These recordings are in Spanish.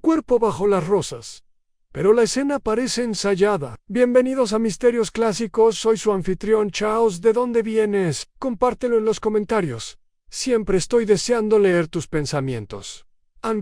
cuerpo bajo las rosas. Pero la escena parece ensayada. Bienvenidos a Misterios Clásicos, soy su anfitrión Chaos. ¿De dónde vienes? Compártelo en los comentarios. Siempre estoy deseando leer tus pensamientos.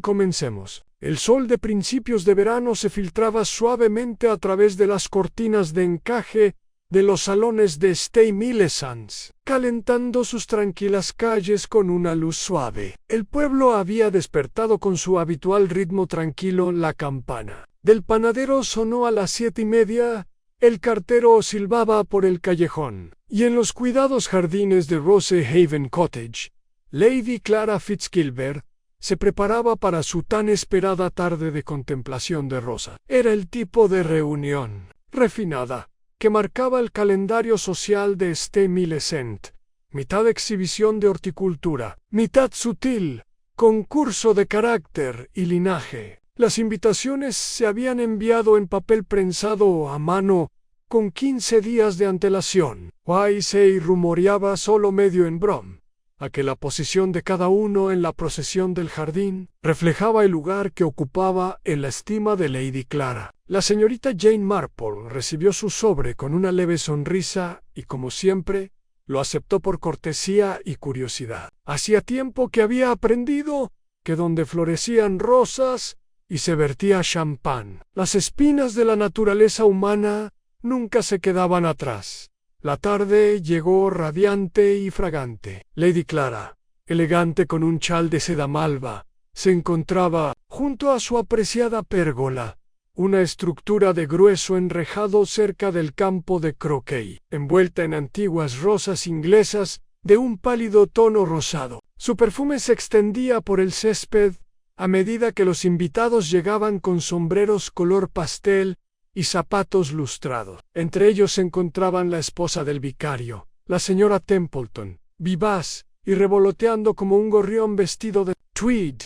Comencemos. El sol de principios de verano se filtraba suavemente a través de las cortinas de encaje de los salones de Stay Millesans, calentando sus tranquilas calles con una luz suave. El pueblo había despertado con su habitual ritmo tranquilo. La campana del panadero sonó a las 7:30, el cartero silbaba por el callejón, y en los cuidados jardines de Rosehaven Cottage, Lady Clara Fitzgilbert se preparaba para su tan esperada tarde de contemplación de Rosa. Era el tipo de reunión refinada que marcaba el calendario social de Stay Millesant, mitad exhibición de horticultura, mitad sutil concurso de carácter y linaje. Las invitaciones se habían enviado en papel prensado a mano con 15 días de antelación. Se rumoreaba solo medio en broma a que la posición de cada uno en la procesión del jardín reflejaba el lugar que ocupaba en la estima de Lady Clara. La señorita Jane Marple recibió su sobre con una leve sonrisa y, como siempre, lo aceptó por cortesía y curiosidad. Hacía tiempo que había aprendido que donde florecían rosas y se vertía champán, las espinas de la naturaleza humana nunca se quedaban atrás. La tarde llegó radiante y fragante. Lady Clara, elegante con un chal de seda malva, se encontraba junto a su apreciada pérgola, una estructura de grueso enrejado cerca del campo de croquet, envuelta en antiguas rosas inglesas de un pálido tono rosado. Su perfume se extendía por el césped a medida que los invitados llegaban con sombreros color pastel y zapatos lustrados. Entre ellos se encontraban la esposa del vicario, la señora Templeton, vivaz y revoloteando como un gorrión vestido de tweed,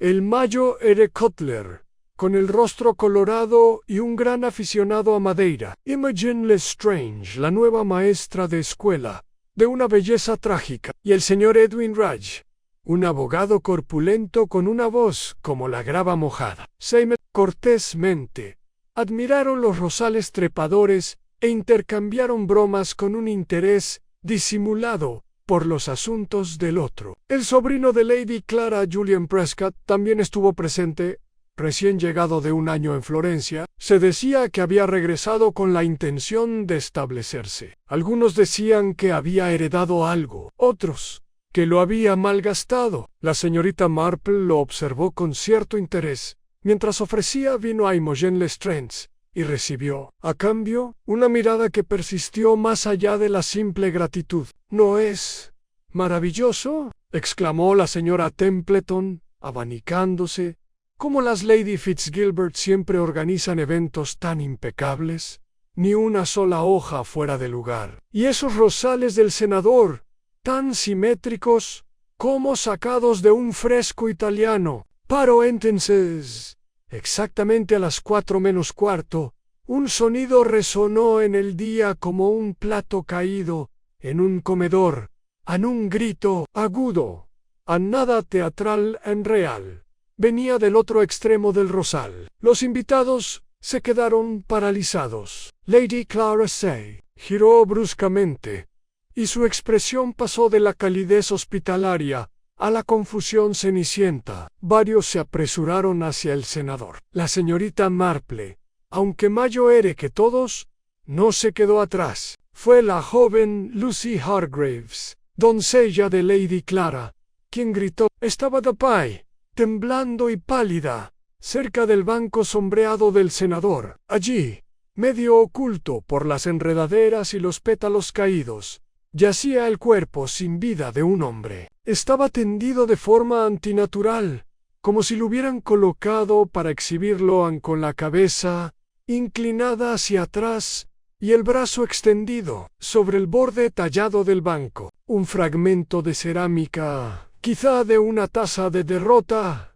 el mayo R. Cutler, con el rostro colorado y un gran aficionado a Madeira, Imogen Lestrange, la nueva maestra de escuela, de una belleza trágica, y el señor Edwin Rudge, un abogado corpulento con una voz como la grava mojada. Seymour cortésmente admiraron los rosales trepadores e intercambiaron bromas con un interés disimulado por los asuntos del otro. El sobrino de Lady Clara, Julian Prescott, también estuvo presente. Recién llegado de un año en Florencia, se decía que había regresado con la intención de establecerse. Algunos decían que había heredado algo, otros que lo había malgastado. La señorita Marple lo observó con cierto interés, mientras ofrecía vino a Imogen Lestrange, y recibió, a cambio, una mirada que persistió más allá de la simple gratitud. «¿No es maravilloso?», exclamó la señora Templeton, abanicándose. «¿Cómo las Lady Fitzgilbert siempre organizan eventos tan impecables? Ni una sola hoja fuera de lugar. Y esos rosales del senador, tan simétricos, como sacados de un fresco italiano». Paro entonces. Exactamente a las 4 menos cuarto, un sonido resonó en el día como un plato caído en un comedor, en un grito agudo, a nada teatral en real. Venía del otro extremo del rosal. Los invitados se quedaron paralizados. Lady Clara se giró bruscamente, y su expresión pasó de la calidez hospitalaria a la confusión cenicienta. Varios se apresuraron hacia el senador. La señorita Marple, aunque mayor que todos, no se quedó atrás. Fue la joven Lucy Hargreaves, doncella de Lady Clara, quien gritó. Estaba de pie, temblando y pálida, cerca del banco sombreado del senador. Allí, medio oculto por las enredaderas y los pétalos caídos, yacía el cuerpo sin vida de un hombre. Estaba tendido de forma antinatural, como si lo hubieran colocado para exhibirlo con la cabeza inclinada hacia atrás y el brazo extendido sobre el borde tallado del banco. Un fragmento de cerámica, quizá de una taza de derrota,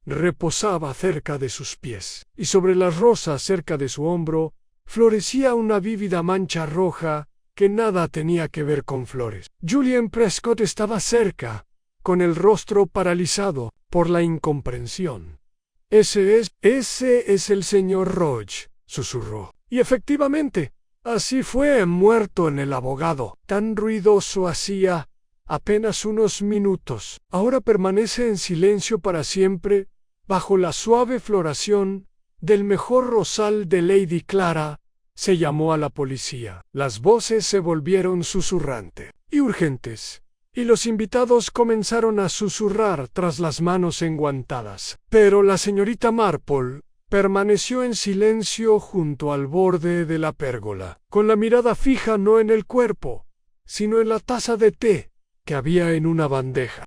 reposaba cerca de sus pies, y sobre las rosas cerca de su hombro florecía una vívida mancha roja que nada tenía que ver con flores. Julian Prescott estaba cerca, con el rostro paralizado por la incomprensión. Ese es el señor Roach, susurró. Y efectivamente, así fue muerto en el abogado. Tan ruidoso hacía apenas unos minutos. Ahora permanece en silencio para siempre, bajo la suave floración del mejor rosal de Lady Clara. Se llamó a la policía. Las voces se volvieron susurrantes y urgentes, y los invitados comenzaron a susurrar tras las manos enguantadas. Pero la señorita Marple permaneció en silencio junto al borde de la pérgola, con la mirada fija no en el cuerpo, sino en la taza de té que había en una bandeja.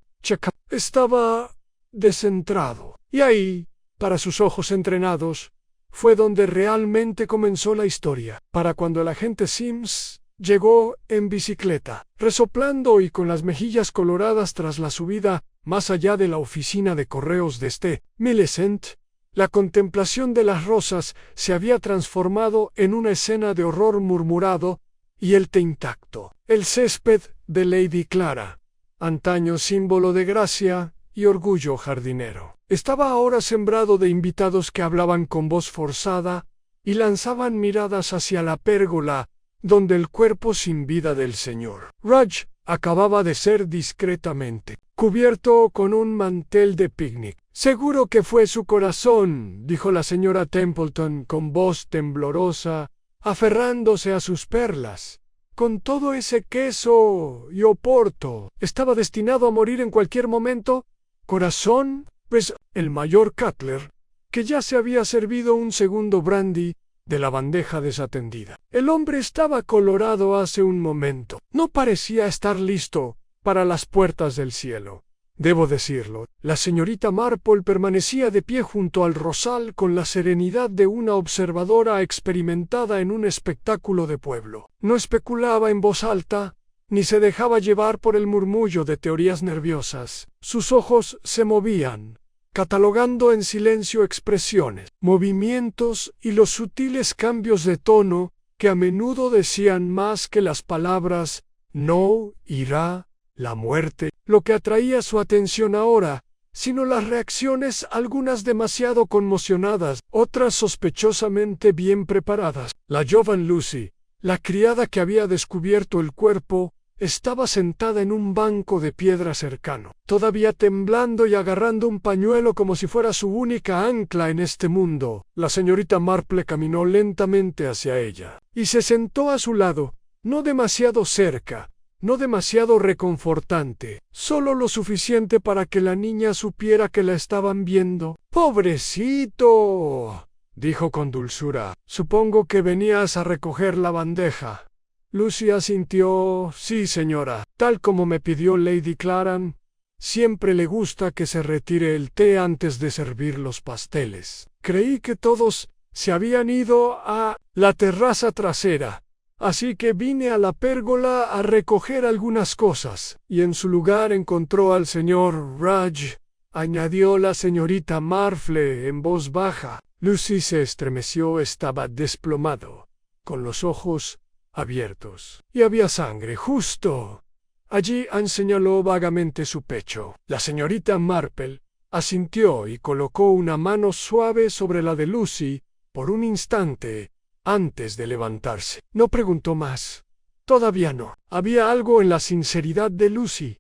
Estaba descentrado, y ahí, para sus ojos entrenados, fue donde realmente comenzó la historia. Para cuando el agente Sims llegó en bicicleta, resoplando y con las mejillas coloradas tras la subida más allá de la oficina de correos de St. Millicent, la contemplación de las rosas se había transformado en una escena de horror murmurado y el té intacto. El césped de Lady Clara, antaño símbolo de gracia y orgullo jardinero, estaba ahora sembrado de invitados que hablaban con voz forzada y lanzaban miradas hacia la pérgola donde el cuerpo sin vida del señor Rudge acababa de ser discretamente cubierto con un mantel de picnic. Seguro que fue su corazón, dijo la señora Templeton con voz temblorosa, aferrándose a sus perlas. Con todo ese queso y oporto, ¿estaba destinado a morir en cualquier momento? ¿Corazón? Pues el mayor Cutler, que ya se había servido un segundo brandy de la bandeja desatendida. El hombre estaba colorado hace un momento. No parecía estar listo para las puertas del cielo. Debo decirlo, la señorita Marple permanecía de pie junto al rosal con la serenidad de una observadora experimentada en un espectáculo de pueblo. No especulaba en voz alta, ni se dejaba llevar por el murmullo de teorías nerviosas. Sus ojos se movían, catalogando en silencio expresiones, movimientos y los sutiles cambios de tono que a menudo decían más que las palabras «no irá la muerte», lo que atraía su atención ahora, sino las reacciones, algunas demasiado conmocionadas, otras sospechosamente bien preparadas. La joven Lucy, la criada que había descubierto el cuerpo, estaba sentada en un banco de piedra cercano, todavía temblando y agarrando un pañuelo como si fuera su única ancla en este mundo. La señorita Marple caminó lentamente hacia ella y se sentó a su lado, no demasiado cerca, no demasiado reconfortante, solo lo suficiente para que la niña supiera que la estaban viendo. «Pobrecito», dijo con dulzura, «supongo que venías a recoger la bandeja». Lucy asintió. «Sí, señora, tal como me pidió Lady Claran. Siempre le gusta que se retire el té antes de servir los pasteles. Creí que todos se habían ido a la terraza trasera, así que vine a la pérgola a recoger algunas cosas, y en su lugar encontró al señor Rudge», añadió la señorita Marple en voz baja. Lucy se estremeció. Estaba desplomado, con los ojos abiertos, y había sangre justo allí. Señaló vagamente su pecho. La señorita Marple asintió y colocó una mano suave sobre la de Lucy por un instante antes de levantarse. No preguntó más. Todavía no. Había algo en la sinceridad de Lucy,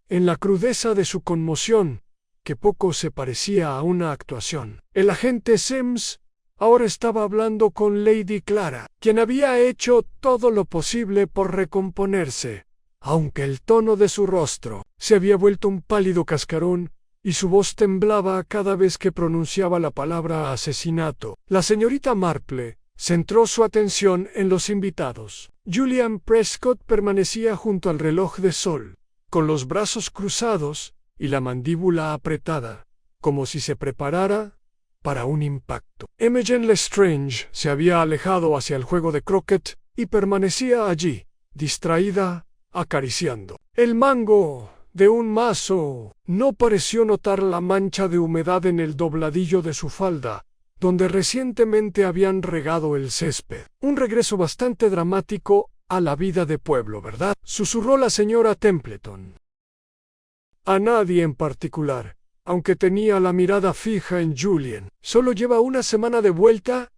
en la crudeza de su conmoción, que poco se parecía a una actuación. El agente Sims ahora estaba hablando con Lady Clara, quien había hecho todo lo posible por recomponerse, aunque el tono de su rostro se había vuelto un pálido cascarón y su voz temblaba cada vez que pronunciaba la palabra asesinato. La señorita Marple centró su atención en los invitados. Julian Prescott permanecía junto al reloj de sol, con los brazos cruzados y la mandíbula apretada, como si se preparara para un impacto. Imogen Lestrange se había alejado hacia el juego de croquet y permanecía allí, distraída, acariciando el mango de un mazo. No pareció notar la mancha de humedad en el dobladillo de su falda, donde recientemente habían regado el césped. Un regreso bastante dramático a la vida de pueblo, ¿verdad?, susurró la señora Templeton. A nadie en particular, aunque tenía la mirada fija en Julian. Solo lleva una semana de vuelta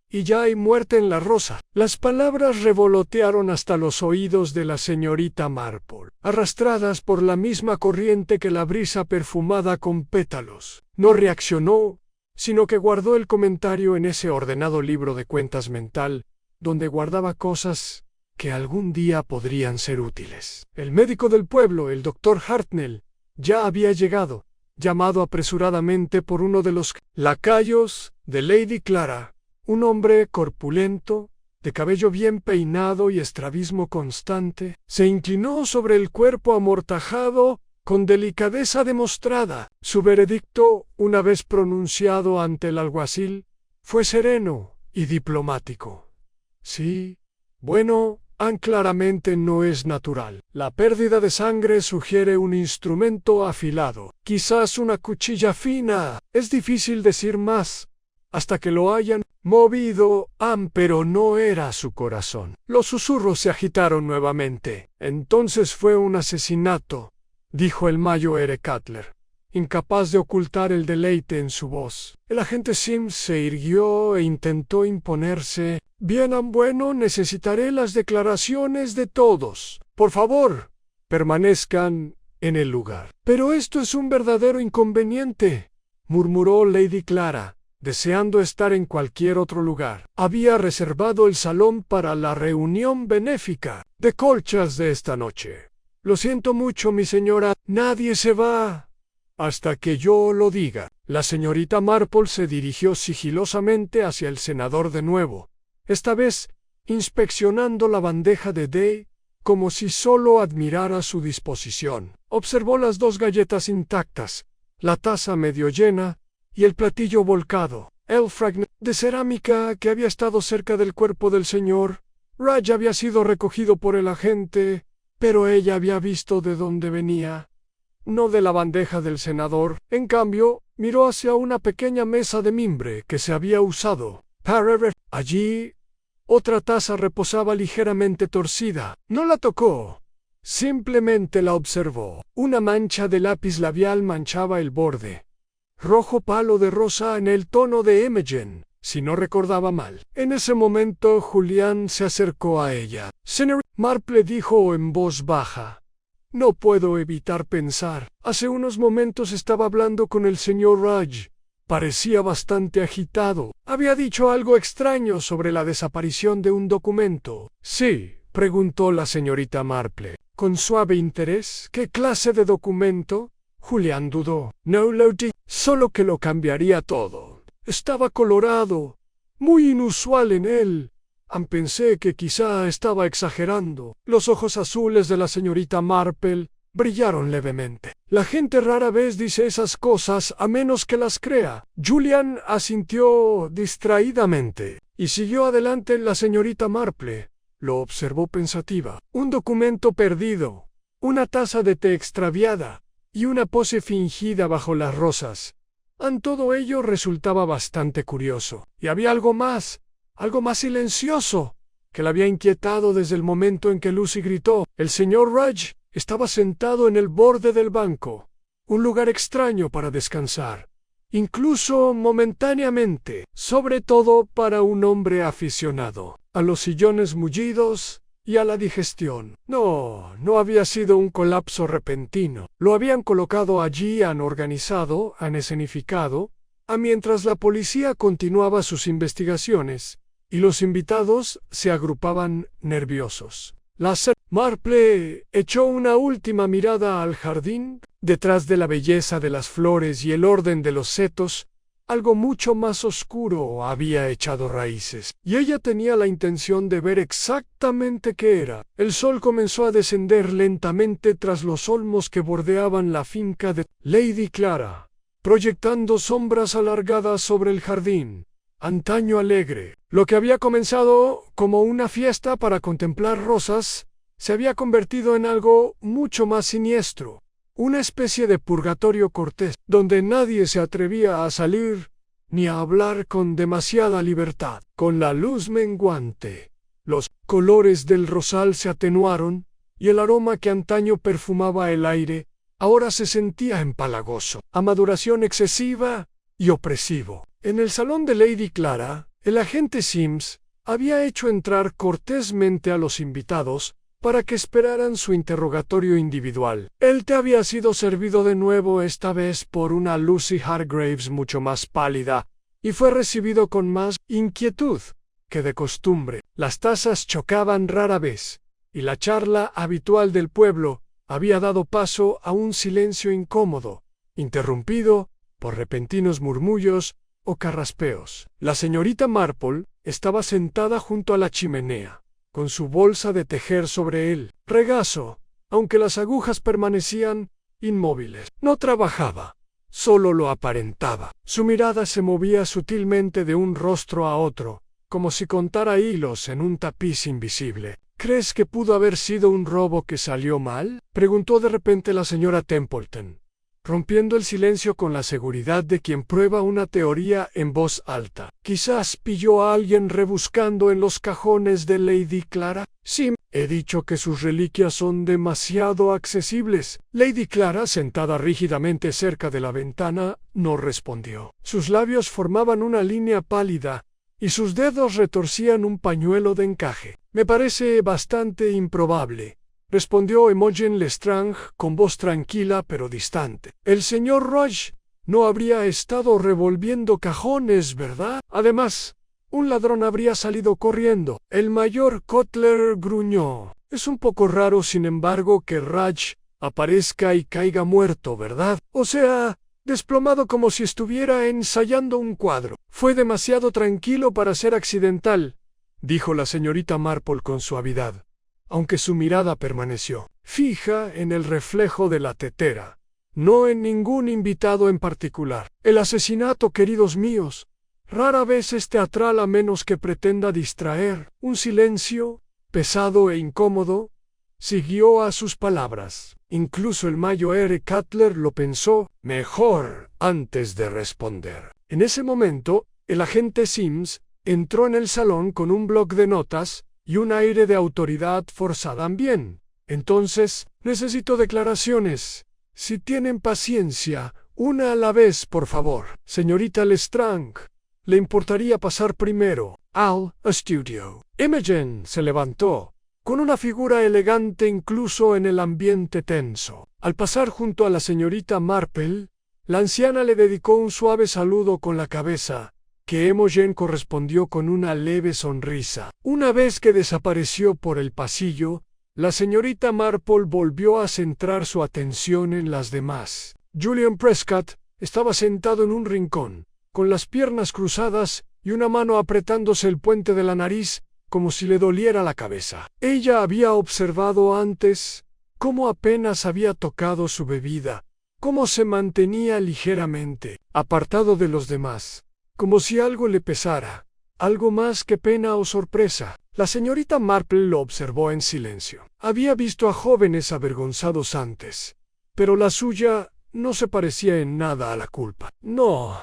y ya hay muerte en la rosa. Las palabras revolotearon hasta los oídos de la señorita Marple, arrastradas por la misma corriente que la brisa perfumada con pétalos. No reaccionó, sino que guardó el comentario en ese ordenado libro de cuentas mental, donde guardaba cosas que algún día podrían ser útiles. El médico del pueblo, el doctor Hartnell, ya había llegado, llamado apresuradamente por uno de los lacayos de Lady Clara, un hombre corpulento, de cabello bien peinado y estrabismo constante. Se inclinó sobre el cuerpo amortajado con delicadeza demostrada. Su veredicto, una vez pronunciado ante el alguacil, fue sereno y diplomático. Sí, bueno, claramente no es natural. La pérdida de sangre sugiere un instrumento afilado, quizás una cuchilla fina. Es difícil decir más hasta que lo hayan movido, pero no era su corazón. Los susurros se agitaron nuevamente. Entonces fue un asesinato, dijo el mayo R. Cutler, incapaz de ocultar el deleite en su voz. El agente Sims se irguió e intentó imponerse. Bien, bueno, necesitaré las declaraciones de todos. Por favor, permanezcan en el lugar. Pero esto es un verdadero inconveniente, murmuró Lady Clara, deseando estar en cualquier otro lugar. Había reservado el salón para la reunión benéfica de colchas de esta noche. Lo siento mucho, mi señora, nadie se va hasta que yo lo diga. La señorita Marple se dirigió sigilosamente hacia el senador de nuevo, esta vez inspeccionando la bandeja de té como si solo admirara su disposición. Observó las 2 galletas intactas, la taza medio llena y el platillo volcado. El fragmento de cerámica que había estado cerca del cuerpo del señor Raj había sido recogido por el agente, pero ella había visto de dónde venía, no de la bandeja del senador. En cambio, miró hacia una pequeña mesa de mimbre que se había usado. Allí, otra taza reposaba ligeramente torcida. No la tocó, simplemente la observó. Una mancha de lápiz labial manchaba el borde, rojo palo de rosa en el tono de Imogen, si no recordaba mal. En ese momento Julián se acercó a ella. Señor Marple, dijo en voz baja, no puedo evitar pensar. Hace unos momentos estaba hablando con el señor Raj. Parecía bastante agitado. Había dicho algo extraño sobre la desaparición de un documento. Sí, preguntó la señorita Marple, con suave interés. ¿Qué clase de documento? Julián dudó. No lo di, solo que lo cambiaría todo. Estaba colorado, muy inusual en él. Pensé que quizá estaba exagerando. Los ojos azules de la señorita Marple brillaron levemente. La gente rara vez dice esas cosas a menos que las crea. Julián asintió distraídamente y siguió adelante. La señorita Marple lo observó pensativa. Un documento perdido, una taza de té extraviada y una pose fingida bajo las rosas. Todo ello resultaba bastante curioso. Y había algo más silencioso, que la había inquietado desde el momento en que Lucy gritó. El señor Raj estaba sentado en el borde del banco, un lugar extraño para descansar, incluso momentáneamente, sobre todo para un hombre aficionado a los sillones mullidos y a la digestión. No había sido un colapso repentino. Lo habían colocado allí, han organizado, han escenificado, mientras la policía continuaba sus investigaciones y los invitados se agrupaban nerviosos. La señora Marple echó una última mirada al jardín. Detrás de la belleza de las flores y el orden de los setos, algo mucho más oscuro había echado raíces, y ella tenía la intención de ver exactamente qué era. El sol comenzó a descender lentamente tras los olmos que bordeaban la finca de Lady Clara, proyectando sombras alargadas sobre el jardín, antaño alegre. Lo que había comenzado como una fiesta para contemplar rosas, se había convertido en algo mucho más siniestro, una especie de purgatorio cortés, donde nadie se atrevía a salir ni a hablar con demasiada libertad. Con la luz menguante, los colores del rosal se atenuaron, y el aroma que antaño perfumaba el aire ahora se sentía empalagoso, a maduración excesiva y opresivo. En el salón de Lady Clara, el agente Sims había hecho entrar cortésmente a los invitados para que esperaran su interrogatorio individual. El té había sido servido de nuevo, esta vez por una Lucy Hargraves mucho más pálida, y fue recibido con más inquietud que de costumbre. Las tazas chocaban rara vez, y la charla habitual del pueblo había dado paso a un silencio incómodo, interrumpido por repentinos murmullos o carraspeos. La señorita Marple estaba sentada junto a la chimenea, con su bolsa de tejer sobre el regazo, aunque las agujas permanecían inmóviles. No trabajaba, solo lo aparentaba. Su mirada se movía sutilmente de un rostro a otro, como si contara hilos en un tapiz invisible. ¿Crees que pudo haber sido un robo que salió mal?, preguntó de repente la señora Templeton, rompiendo el silencio con la seguridad de quien prueba una teoría en voz alta. ¿Quizás pilló a alguien rebuscando en los cajones de Lady Clara? Sí, he dicho que sus reliquias son demasiado accesibles. Lady Clara, sentada rígidamente cerca de la ventana, no respondió. Sus labios formaban una línea pálida y sus dedos retorcían un pañuelo de encaje. Me parece bastante improbable, respondió Imogen Lestrange con voz tranquila pero distante. El señor Roche no habría estado revolviendo cajones, ¿verdad? Además, un ladrón habría salido corriendo. El mayor Cutler gruñó. Es un poco raro, sin embargo, que Raj aparezca y caiga muerto, ¿verdad? O sea, desplomado como si estuviera ensayando un cuadro. Fue demasiado tranquilo para ser accidental, dijo la señorita Marple con suavidad, aunque su mirada permaneció fija en el reflejo de la tetera, no en ningún invitado en particular. El asesinato, queridos míos, rara vez es teatral a menos que pretenda distraer. Un silencio, pesado e incómodo, siguió a sus palabras. Incluso el mayor Cutler lo pensó mejor antes de responder. En ese momento, el agente Sims entró en el salón con un bloc de notas y un aire de autoridad forzada. Bien, entonces, necesito declaraciones. Si tienen paciencia, una a la vez, por favor. Señorita Lestrange, ¿le importaría pasar primero al estudio? Imogen se levantó, con una figura elegante incluso en el ambiente tenso. Al pasar junto a la señorita Marple, la anciana le dedicó un suave saludo con la cabeza, que Imogen correspondió con una leve sonrisa. Una vez que desapareció por el pasillo, la señorita Marple volvió a centrar su atención en las demás. Julian Prescott estaba sentado en un rincón, con las piernas cruzadas y una mano apretándose el puente de la nariz, como si le doliera la cabeza. Ella había observado antes cómo apenas había tocado su bebida, cómo se mantenía ligeramente apartado de los demás, como si algo le pesara, algo más que pena o sorpresa. La señorita Marple lo observó en silencio. Había visto a jóvenes avergonzados antes, pero la suya no se parecía en nada a la culpa. No,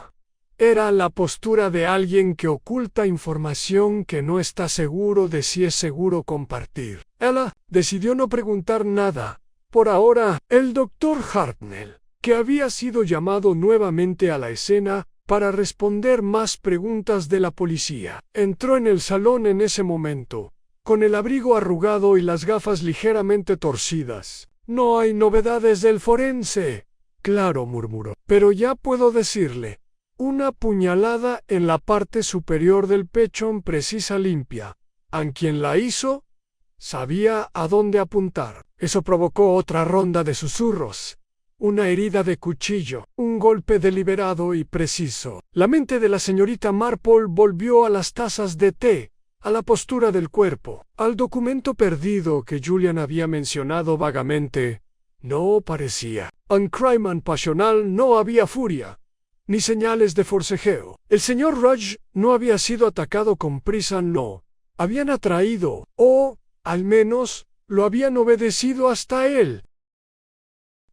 era la postura de alguien que oculta información que no está seguro de si es seguro compartir. Ella decidió no preguntar nada. Por ahora, el doctor Hartnell, que había sido llamado nuevamente a la escena para responder más preguntas de la policía, entró en el salón en ese momento, con el abrigo arrugado y las gafas ligeramente torcidas. «No hay novedades del forense». «Claro», murmuró. «Pero ya puedo decirle. Una puñalada en la parte superior del pecho precisa limpia. A quien la hizo sabía a dónde apuntar». Eso provocó otra ronda de susurros. Una herida de cuchillo, un golpe deliberado y preciso. La mente de la señorita Marple volvió a las tazas de té, a la postura del cuerpo, al documento perdido que Julian había mencionado vagamente. No parecía. En crimen pasional no había furia, ni señales de forcejeo. El señor Rudge no había sido atacado con prisa, no. Habían atraído, o, al menos, lo habían obedecido hasta él.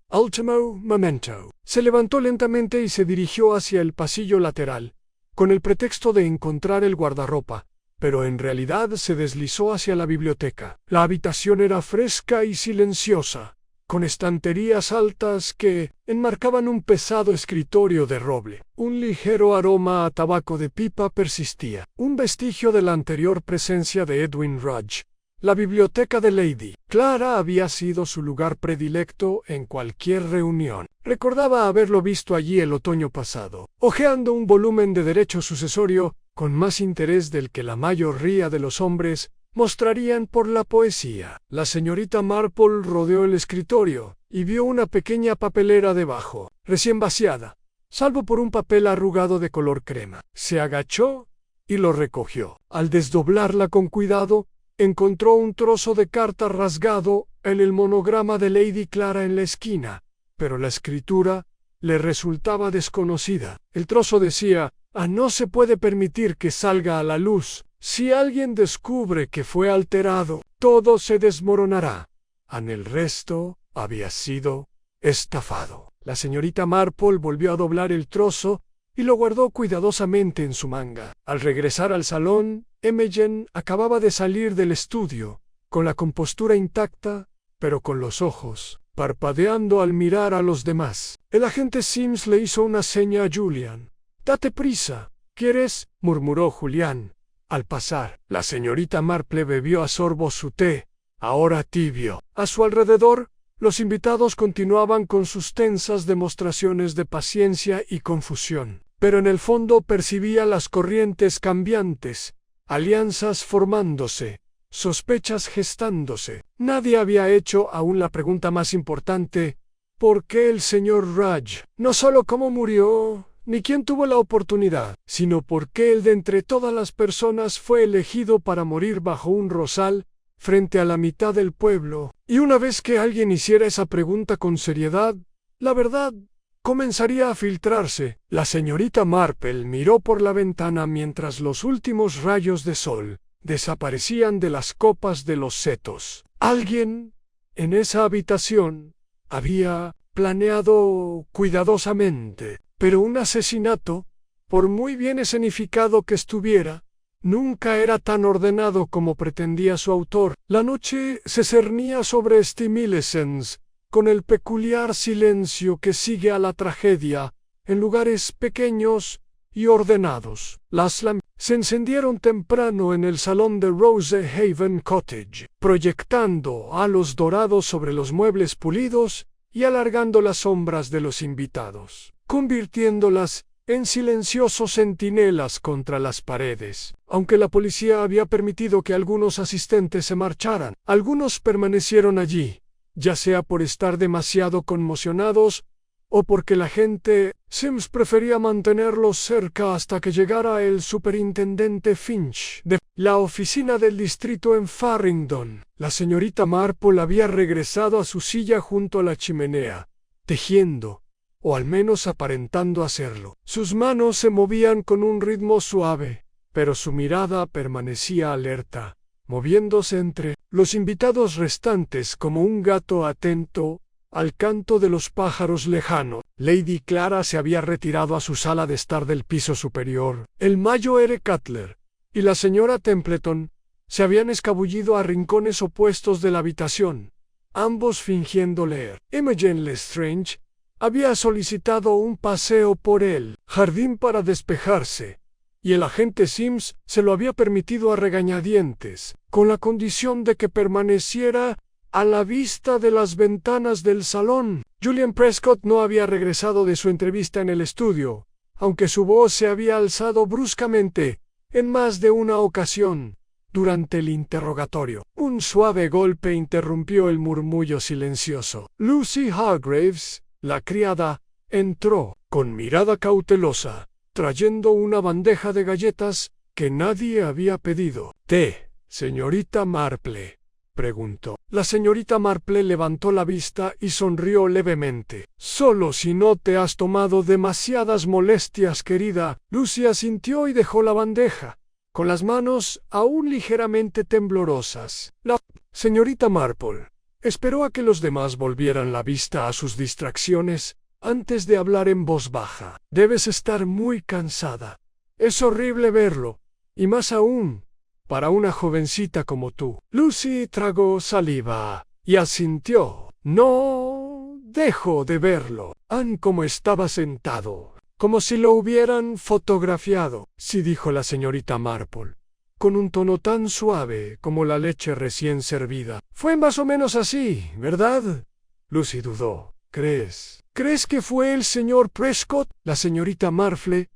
Ultimo momento. Se levantó lentamente y se dirigió hacia el pasillo lateral, con el pretexto de encontrar el guardarropa, pero en realidad se deslizó hacia la biblioteca. La habitación era fresca y silenciosa, con estanterías altas que enmarcaban un pesado escritorio de roble. Un ligero aroma a tabaco de pipa persistía, un vestigio de la anterior presencia de Edwin Rudge. La biblioteca de Lady Clara había sido su lugar predilecto en cualquier reunión. Recordaba haberlo visto allí el otoño pasado, hojeando un volumen de derecho sucesorio con más interés del que la mayoría de los hombres mostrarían por la poesía. La señorita Marple rodeó el escritorio y vio una pequeña papelera debajo, recién vaciada, salvo por un papel arrugado de color crema. Se agachó y lo recogió. Al desdoblarla con cuidado, encontró un trozo de carta rasgado en el monograma de Lady Clara en la esquina, pero la escritura le resultaba desconocida. El trozo decía: no se puede permitir que salga a la luz. Si alguien descubre que fue alterado, todo se desmoronará. El resto había sido estafado. La señorita Marple volvió a doblar el trozo y lo guardó cuidadosamente en su manga. Al regresar al salón, Imogen acababa de salir del estudio, con la compostura intacta, pero con los ojos parpadeando al mirar a los demás. El agente Sims le hizo una seña a Julian. «Date prisa, ¿quieres?», murmuró Julián. Al pasar, la señorita Marple bebió a sorbos su té, ahora tibio. A su alrededor, los invitados continuaban con sus tensas demostraciones de paciencia y confusión, pero en el fondo percibía las corrientes cambiantes, alianzas formándose, sospechas gestándose. Nadie había hecho aún la pregunta más importante: ¿por qué el señor Rudge? No solo cómo murió, ni quién tuvo la oportunidad, sino por qué él de entre todas las personas fue elegido para morir bajo un rosal frente a la mitad del pueblo. Y una vez que alguien hiciera esa pregunta con seriedad, la verdad comenzaría a filtrarse. La señorita Marple miró por la ventana mientras los últimos rayos de sol desaparecían de las copas de los setos. Alguien en esa habitación había planeado cuidadosamente, pero un asesinato, por muy bien escenificado que estuviera, nunca era tan ordenado como pretendía su autor. La noche se cernía sobre Stillmilesens con el peculiar silencio que sigue a la tragedia en lugares pequeños y ordenados. Las lámparas se encendieron temprano en el salón de Rosehaven Cottage, proyectando halos dorados sobre los muebles pulidos y alargando las sombras de los invitados, convirtiéndolas en silenciosos centinelas contra las paredes. Aunque la policía había permitido que algunos asistentes se marcharan, algunos permanecieron allí, ya sea por estar demasiado conmocionados o porque la gente Sims prefería mantenerlos cerca hasta que llegara el superintendente Finch de la oficina del distrito en Farringdon. La señorita Marple había regresado a su silla junto a la chimenea, tejiendo, o al menos aparentando hacerlo. Sus manos se movían con un ritmo suave, pero su mirada permanecía alerta, moviéndose entre los invitados restantes como un gato atento al canto de los pájaros lejanos. Lady Clara se había retirado a su sala de estar del piso superior. El mayor Cutler y la señora Templeton se habían escabullido a rincones opuestos de la habitación, ambos fingiendo leer. Imogen Lestrange había solicitado un paseo por el jardín para despejarse, y el agente Sims se lo había permitido a regañadientes, con la condición de que permaneciera a la vista de las ventanas del salón. Julian Prescott no había regresado de su entrevista en el estudio, aunque su voz se había alzado bruscamente en más de una ocasión durante el interrogatorio. Un suave golpe interrumpió el murmullo silencioso. Lucy Hargraves, la criada, entró con mirada cautelosa, trayendo una bandeja de galletas que nadie había pedido. «¿Té, señorita Marple?», preguntó. La señorita Marple levantó la vista y sonrió levemente. «Solo si no te has tomado demasiadas molestias, querida». Lucy asintió y dejó la bandeja, con las manos aún ligeramente temblorosas. La señorita Marple esperó a que los demás volvieran la vista a sus distracciones antes de hablar en voz baja. «Debes estar muy cansada. Es horrible verlo, y más aún para una jovencita como tú». Lucy tragó saliva y asintió. No dejo de verlo. Ann como estaba sentado, como si lo hubieran fotografiado. Sí, dijo la señorita Marple, con un tono tan suave como la leche recién servida. Fue más o menos así, ¿verdad? Lucy dudó. ¿Crees que fue el señor Prescott? La señorita Marple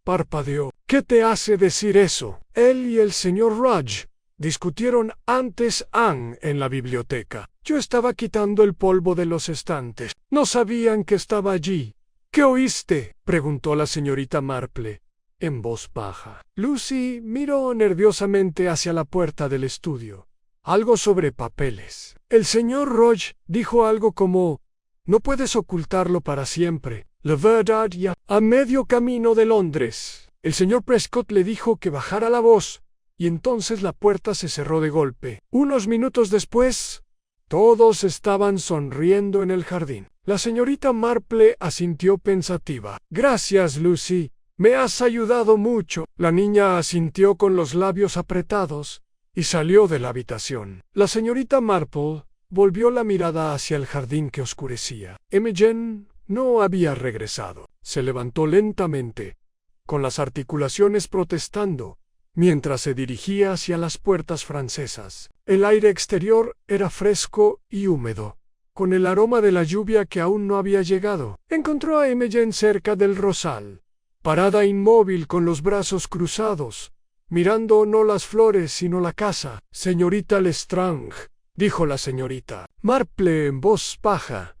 parpadeó. ¿Qué te hace decir eso? Él y el señor Rudge discutieron antes Ann en la biblioteca. Yo estaba quitando el polvo de los estantes. No sabían que estaba allí. ¿Qué oíste?, preguntó la señorita Marple, en voz baja. Lucy miró nerviosamente hacia la puerta del estudio. Algo sobre papeles. El señor Rudge dijo algo como: «No puedes ocultarlo para siempre. La verdad ya a medio camino de Londres». El señor Prescott le dijo que bajara la voz, y entonces la puerta se cerró de golpe. Unos minutos después, todos estaban sonriendo en el jardín. La señorita Marple asintió pensativa. «Gracias, Lucy. Me has ayudado mucho». La niña asintió con los labios apretados y salió de la habitación. La señorita Marple volvió la mirada hacia el jardín que oscurecía. Imogen no había regresado. Se levantó lentamente, con las articulaciones protestando, mientras se dirigía hacia las puertas francesas. El aire exterior era fresco y húmedo, con el aroma de la lluvia que aún no había llegado. Encontró a Imogen cerca del rosal, parada inmóvil con los brazos cruzados, mirando no las flores sino la casa. «Señorita Lestrange», dijo la señorita Marple en voz baja,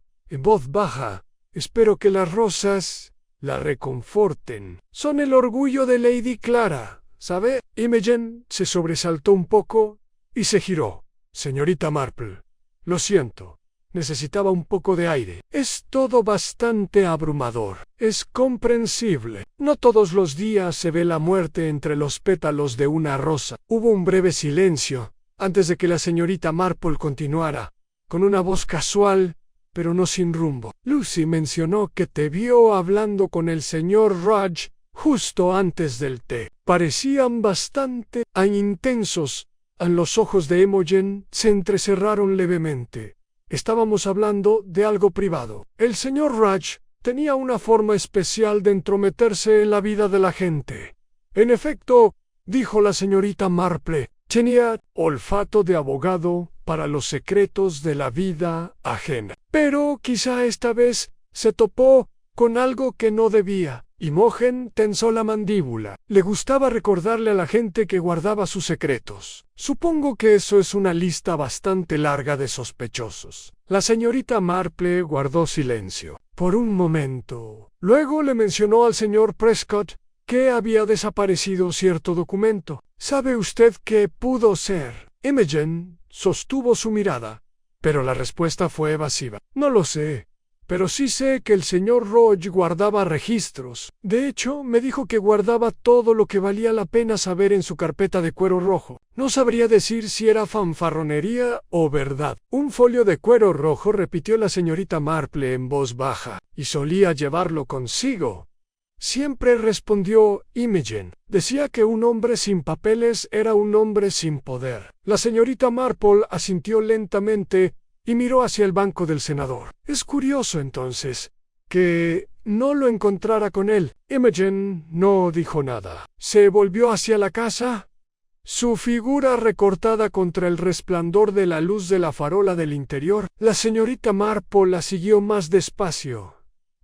«espero que las rosas la reconforten. Son el orgullo de Lady Clara, ¿sabe?» Imogen se sobresaltó un poco y se giró. «Señorita Marple, lo siento. Necesitaba un poco de aire. Es todo bastante abrumador. Es comprensible. No todos los días se ve la muerte entre los pétalos de una rosa». Hubo un breve silencio antes de que la señorita Marple continuara, con una voz casual, pero no sin rumbo. «Lucy mencionó que te vio hablando con el señor Rudge justo antes del té. Parecían bastante intensos». Los ojos de Imogen se entrecerraron levemente. «Estábamos hablando de algo privado. El señor Rudge tenía una forma especial de entrometerse en la vida de la gente». «En efecto», dijo la señorita Marple, «tenía olfato de abogado para los secretos de la vida ajena. Pero quizá esta vez se topó con algo que no debía». Imogen tensó la mandíbula. Le gustaba recordarle a la gente que guardaba sus secretos. «Supongo que eso es una lista bastante larga de sospechosos». La señorita Marple guardó silencio por un momento. Luego le mencionó al señor Prescott que había desaparecido cierto documento. «¿Sabe usted qué pudo ser?» Imogen sostuvo su mirada, pero la respuesta fue evasiva. «No lo sé. Pero sí sé que el señor Rudge guardaba registros. De hecho, me dijo que guardaba todo lo que valía la pena saber en su carpeta de cuero rojo. No sabría decir si era fanfarronería o verdad». «Un folio de cuero rojo», repitió la señorita Marple en voz baja, «y solía llevarlo consigo». «Siempre», respondió Imogen. «Decía que un hombre sin papeles era un hombre sin poder». La señorita Marple asintió lentamente y miró hacia el banco del senador. «Es curioso, entonces, que no lo encontrara con él». Imogen no dijo nada. Se volvió hacia la casa, su figura recortada contra el resplandor de la luz de la farola del interior. La señorita Marple la siguió más despacio,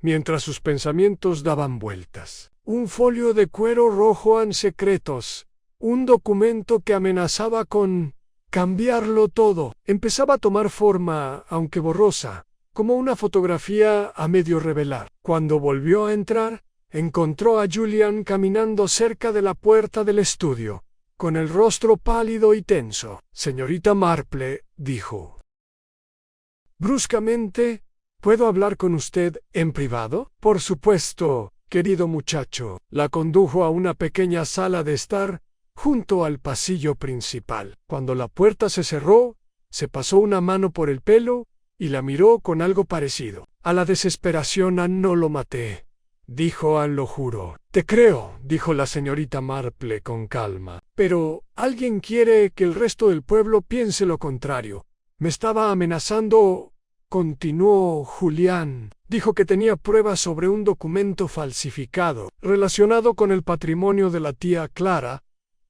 mientras sus pensamientos daban vueltas. Un folio de cuero rojo en secretos, un documento que amenazaba con cambiarlo todo. Empezaba a tomar forma, aunque borrosa, como una fotografía a medio revelar. Cuando volvió a entrar, encontró a Julian caminando cerca de la puerta del estudio, con el rostro pálido y tenso. «Señorita Marple», dijo bruscamente, «¿puedo hablar con usted en privado?» «Por supuesto, querido muchacho». La condujo a una pequeña sala de estar junto al pasillo principal. Cuando la puerta se cerró, se pasó una mano por el pelo y la miró con algo parecido. «A la desesperación no lo maté», dijo Ann, «lo juro». «Te creo», dijo la señorita Marple con calma. «Pero alguien quiere que el resto del pueblo piense lo contrario. Me estaba amenazando continuó Julián. Dijo que tenía pruebas sobre un documento falsificado relacionado con el patrimonio de la tía Clara.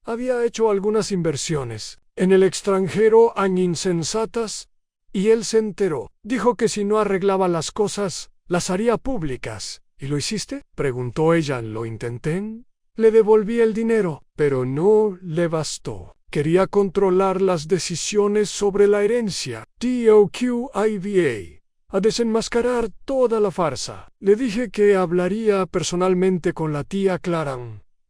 Había hecho algunas inversiones en el extranjero insensatas, y él se enteró. Dijo que si no arreglaba las cosas, las haría públicas. ¿Y lo hiciste?, preguntó ella. Lo intenté. Le devolví el dinero, pero no le bastó. Quería controlar las decisiones sobre la herencia. TOQIVA. A desenmascarar toda la farsa. Le dije que hablaría personalmente con la tía Clara,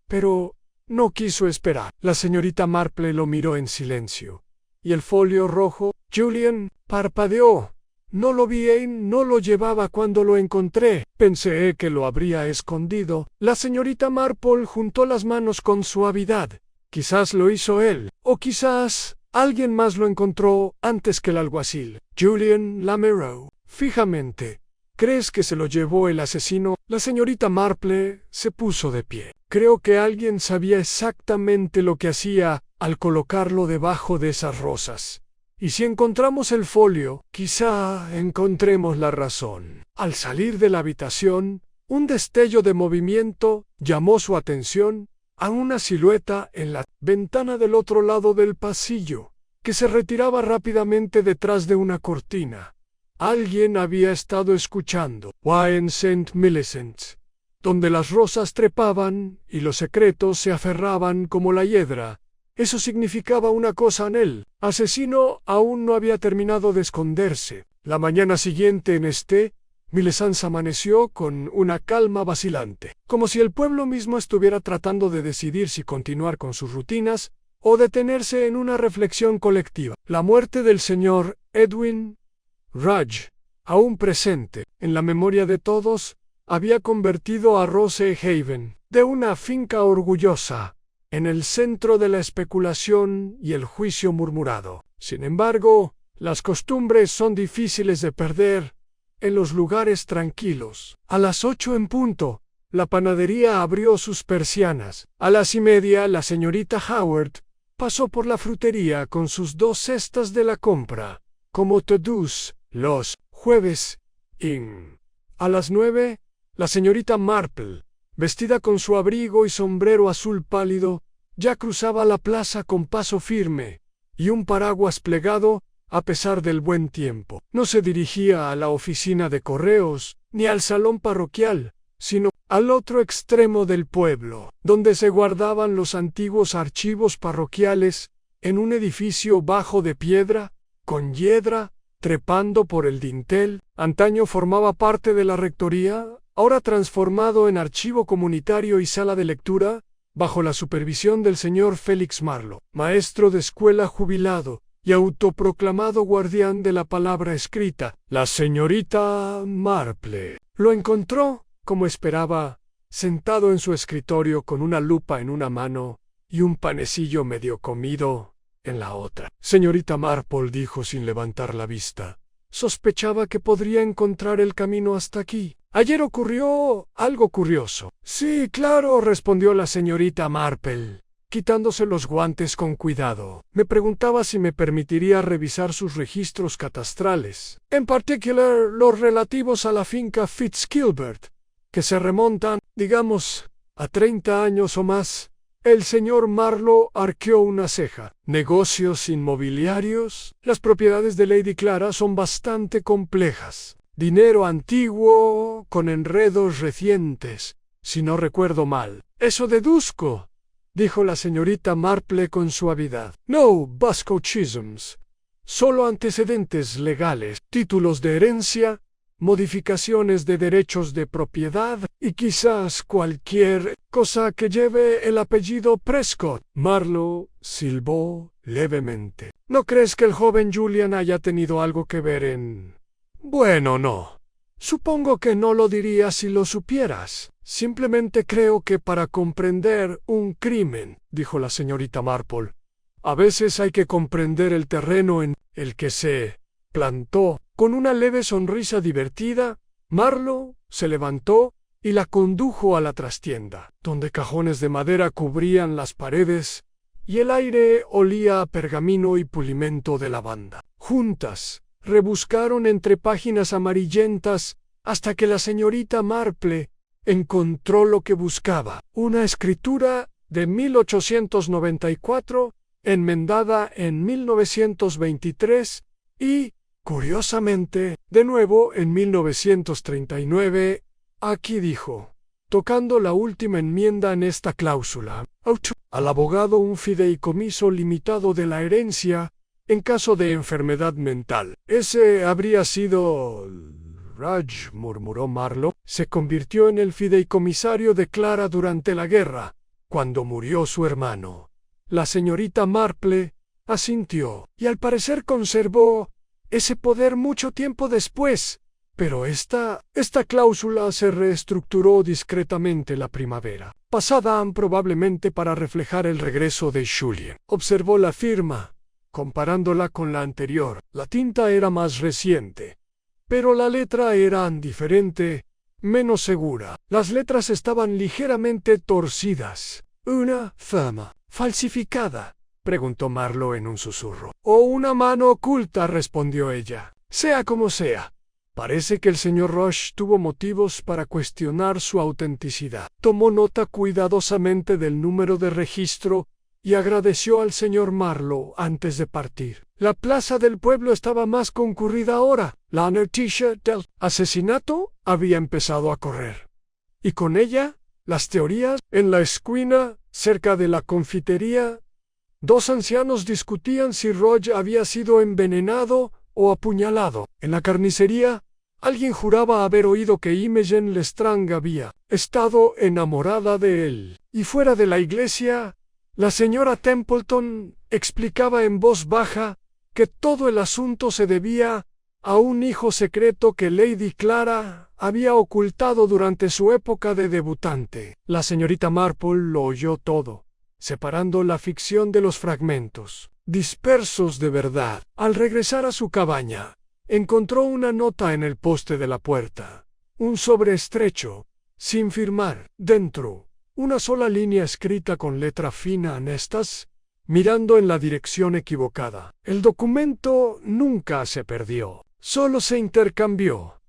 pero no quiso esperar. La señorita Marple lo miró en silencio. ¿Y el folio rojo? Julian parpadeó. No lo vi y no lo llevaba cuando lo encontré. Pensé que lo habría escondido. La señorita Marple juntó las manos con suavidad. Quizás lo hizo él, o quizás alguien más lo encontró antes que el alguacil. Julian la miró fijamente. ¿Crees que se lo llevó el asesino? La señorita Marple se puso de pie. Creo que alguien sabía exactamente lo que hacía al colocarlo debajo de esas rosas. Y si encontramos el folio, quizá encontremos la razón. Al salir de la habitación, un destello de movimiento llamó su atención a una silueta en la ventana del otro lado del pasillo, que se retiraba rápidamente detrás de una cortina. Alguien había estado escuchando en St. Millicent's, donde las rosas trepaban y los secretos se aferraban como la hiedra. Eso significaba una cosa en él. Asesino aún no había terminado de esconderse. La mañana siguiente en Millicent's amaneció con una calma vacilante, como si el pueblo mismo estuviera tratando de decidir si continuar con sus rutinas o detenerse en una reflexión colectiva. La muerte del señor Edwin Rudge, aún presente en la memoria de todos, había convertido a Rosehaven, de una finca orgullosa, en el centro de la especulación y el juicio murmurado. Sin embargo, las costumbres son difíciles de perder en los lugares tranquilos. A las 8 en punto, la panadería abrió sus persianas. A las 1:30, la señorita Howard pasó por la frutería con sus 2 cestas de la compra, como todos los jueves. A las 9, la señorita Marple, vestida con su abrigo y sombrero azul pálido, ya cruzaba la plaza con paso firme y un paraguas plegado. A pesar del buen tiempo, no se dirigía a la oficina de correos ni al salón parroquial, sino al otro extremo del pueblo, donde se guardaban los antiguos archivos parroquiales, en un edificio bajo de piedra, con hiedra, trepando por el dintel. Antaño formaba parte de la rectoría, ahora transformado en archivo comunitario y sala de lectura, bajo la supervisión del señor Félix Marlowe, maestro de escuela jubilado y autoproclamado guardián de la palabra escrita. La señorita Marple lo encontró, como esperaba, sentado en su escritorio con una lupa en una mano y un panecillo medio comido en la otra. Señorita Marple, dijo sin levantar la vista, sospechaba que podría encontrar el camino hasta aquí. Ayer ocurrió algo curioso. Sí, claro, respondió la señorita Marple, quitándose los guantes con cuidado. Me preguntaba si me permitiría revisar sus registros catastrales, en particular los relativos a la finca Fitzgilbert, que se remontan, digamos, a 30 años o más. El señor Marlowe arqueó una ceja. ¿Negocios inmobiliarios? Las propiedades de Lady Clara son bastante complejas. Dinero antiguo con enredos recientes, si no recuerdo mal. Eso deduzco, dijo la señorita Marple con suavidad. No Basco-chisms, solo antecedentes legales, títulos de herencia, modificaciones de derechos de propiedad y quizás cualquier cosa que lleve el apellido Prescott. Marlowe silbó levemente. ¿No crees que el joven Julian haya tenido algo que ver en...? Bueno, no. Supongo que no lo dirías si lo supieras. Simplemente creo que para comprender un crimen, dijo la señorita Marple, a veces hay que comprender el terreno en el que se plantó. Con una leve sonrisa divertida, Marlowe se levantó y la condujo a la trastienda, donde cajones de madera cubrían las paredes y el aire olía a pergamino y pulimento de lavanda. Juntas rebuscaron entre páginas amarillentas hasta que la señorita Marple encontró lo que buscaba. Una escritura de 1894, enmendada en 1923 y, curiosamente, de nuevo en 1939, aquí dijo, tocando la última enmienda en esta cláusula, al abogado un fideicomiso limitado de la herencia en caso de enfermedad mental. Ese habría sido... Raj, murmuró Marlowe, se convirtió en el fideicomisario de Clara durante la guerra, cuando murió su hermano. La señorita Marple asintió, y al parecer conservó ese poder mucho tiempo después, pero esta cláusula se reestructuró discretamente la primavera pasada, probablemente para reflejar el regreso de Julien. Observó la firma, comparándola con la anterior. La tinta era más reciente, pero la letra era diferente, menos segura. Las letras estaban ligeramente torcidas. ¿Una firma falsificada?, preguntó Marlowe en un susurro. «O una mano oculta», respondió ella. «Sea como sea. Parece que el señor Rush tuvo motivos para cuestionar su autenticidad». Tomó nota cuidadosamente del número de registro y agradeció al señor Marlowe antes de partir. La plaza del pueblo estaba más concurrida ahora. La noticia del asesinato había empezado a correr. Y con ella, las teorías. En la esquina, cerca de la confitería, dos ancianos discutían si Roger había sido envenenado o apuñalado. En la carnicería, alguien juraba haber oído que Imogen Lestrange había estado enamorada de él. Y fuera de la iglesia, la señora Templeton explicaba en voz baja que todo el asunto se debía a un hijo secreto que Lady Clara había ocultado durante su época de debutante. La señorita Marple lo oyó todo, separando la ficción de los fragmentos dispersos de verdad. Al regresar a su cabaña, encontró una nota en el poste de la puerta. Un sobre estrecho, sin firmar. Dentro, una sola línea escrita con letra fina anestas, mirando en la dirección equivocada. El documento nunca se perdió, solo se intercambió.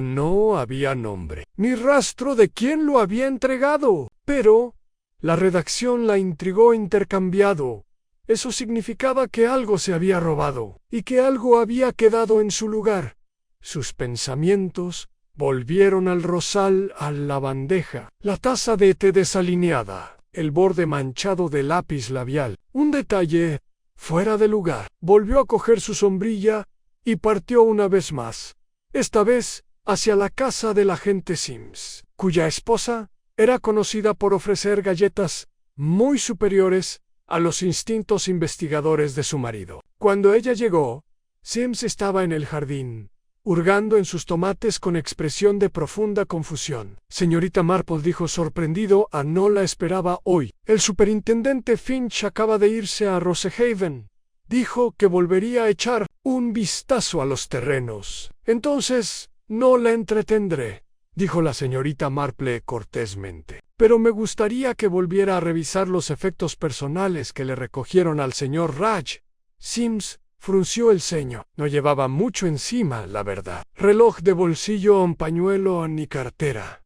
No había nombre, ni rastro de quién lo había entregado, pero la redacción la intrigó. Intercambiado. Eso significaba que algo se había robado, y que algo había quedado en su lugar. Sus pensamientos volvieron al rosal, a la bandeja, la taza de té desalineada, el borde manchado de lápiz labial, un detalle fuera de lugar. Volvió a coger su sombrilla y partió una vez más, esta vez hacia la casa del agente Sims, cuya esposa era conocida por ofrecer galletas muy superiores a los instintos investigadores de su marido. Cuando ella llegó, Sims estaba en el jardín, hurgando en sus tomates con expresión de profunda confusión. Señorita Marple, dijo sorprendido, no la esperaba hoy. El superintendente Finch acaba de irse a Rosehaven. Dijo que volvería a echar un vistazo a los terrenos. Entonces, no la entretendré, dijo la señorita Marple cortésmente. Pero me gustaría que volviera a revisar los efectos personales que le recogieron al señor Raj. Sims frunció el ceño. No llevaba mucho encima, la verdad. Reloj de bolsillo, un pañuelo, ni cartera,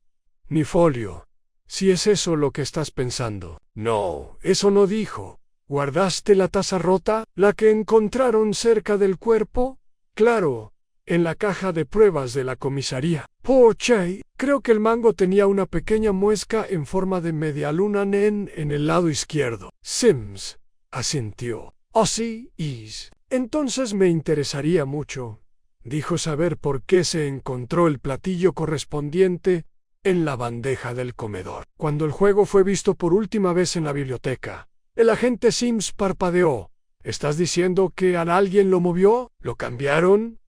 ni folio. Si es eso lo que estás pensando. No, eso no dijo. ¿Guardaste la taza rota, la que encontraron cerca del cuerpo? Claro, en la caja de pruebas de la comisaría. Poche, creo que el mango tenía una pequeña muesca en forma de medialuna en el lado izquierdo. Sims asintió. Así es. Entonces me interesaría mucho, dijo, saber por qué se encontró el platillo correspondiente en la bandeja del comedor. Cuando el juego fue visto por última vez en la biblioteca, el agente Sims parpadeó. ¿Estás diciendo que alguien lo movió? ¿Lo cambiaron?,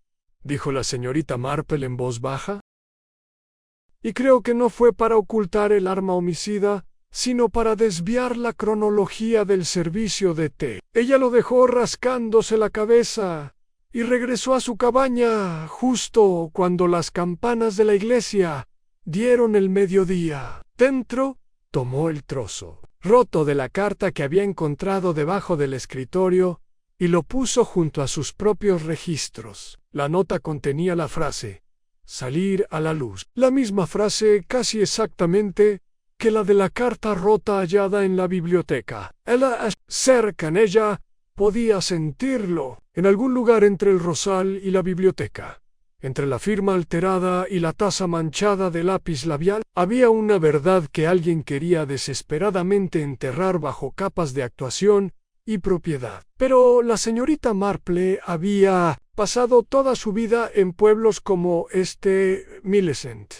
dijo la señorita Marple en voz baja. Y creo que no fue para ocultar el arma homicida, sino para desviar la cronología del servicio de té. Ella lo dejó rascándose la cabeza y regresó a su cabaña justo cuando las campanas de la iglesia dieron el mediodía. Dentro, tomó el trozo roto de la carta que había encontrado debajo del escritorio y lo puso junto a sus propios registros. La nota contenía la frase «salir a la luz», la misma frase casi exactamente que la de la carta rota hallada en la biblioteca. Ella, cerca en ella, podía sentirlo, en algún lugar entre el rosal y la biblioteca. Entre la firma alterada y la taza manchada de lápiz labial, había una verdad que alguien quería desesperadamente enterrar bajo capas de actuación y propiedad. Pero la señorita Marple había pasado toda su vida en pueblos como Millicent,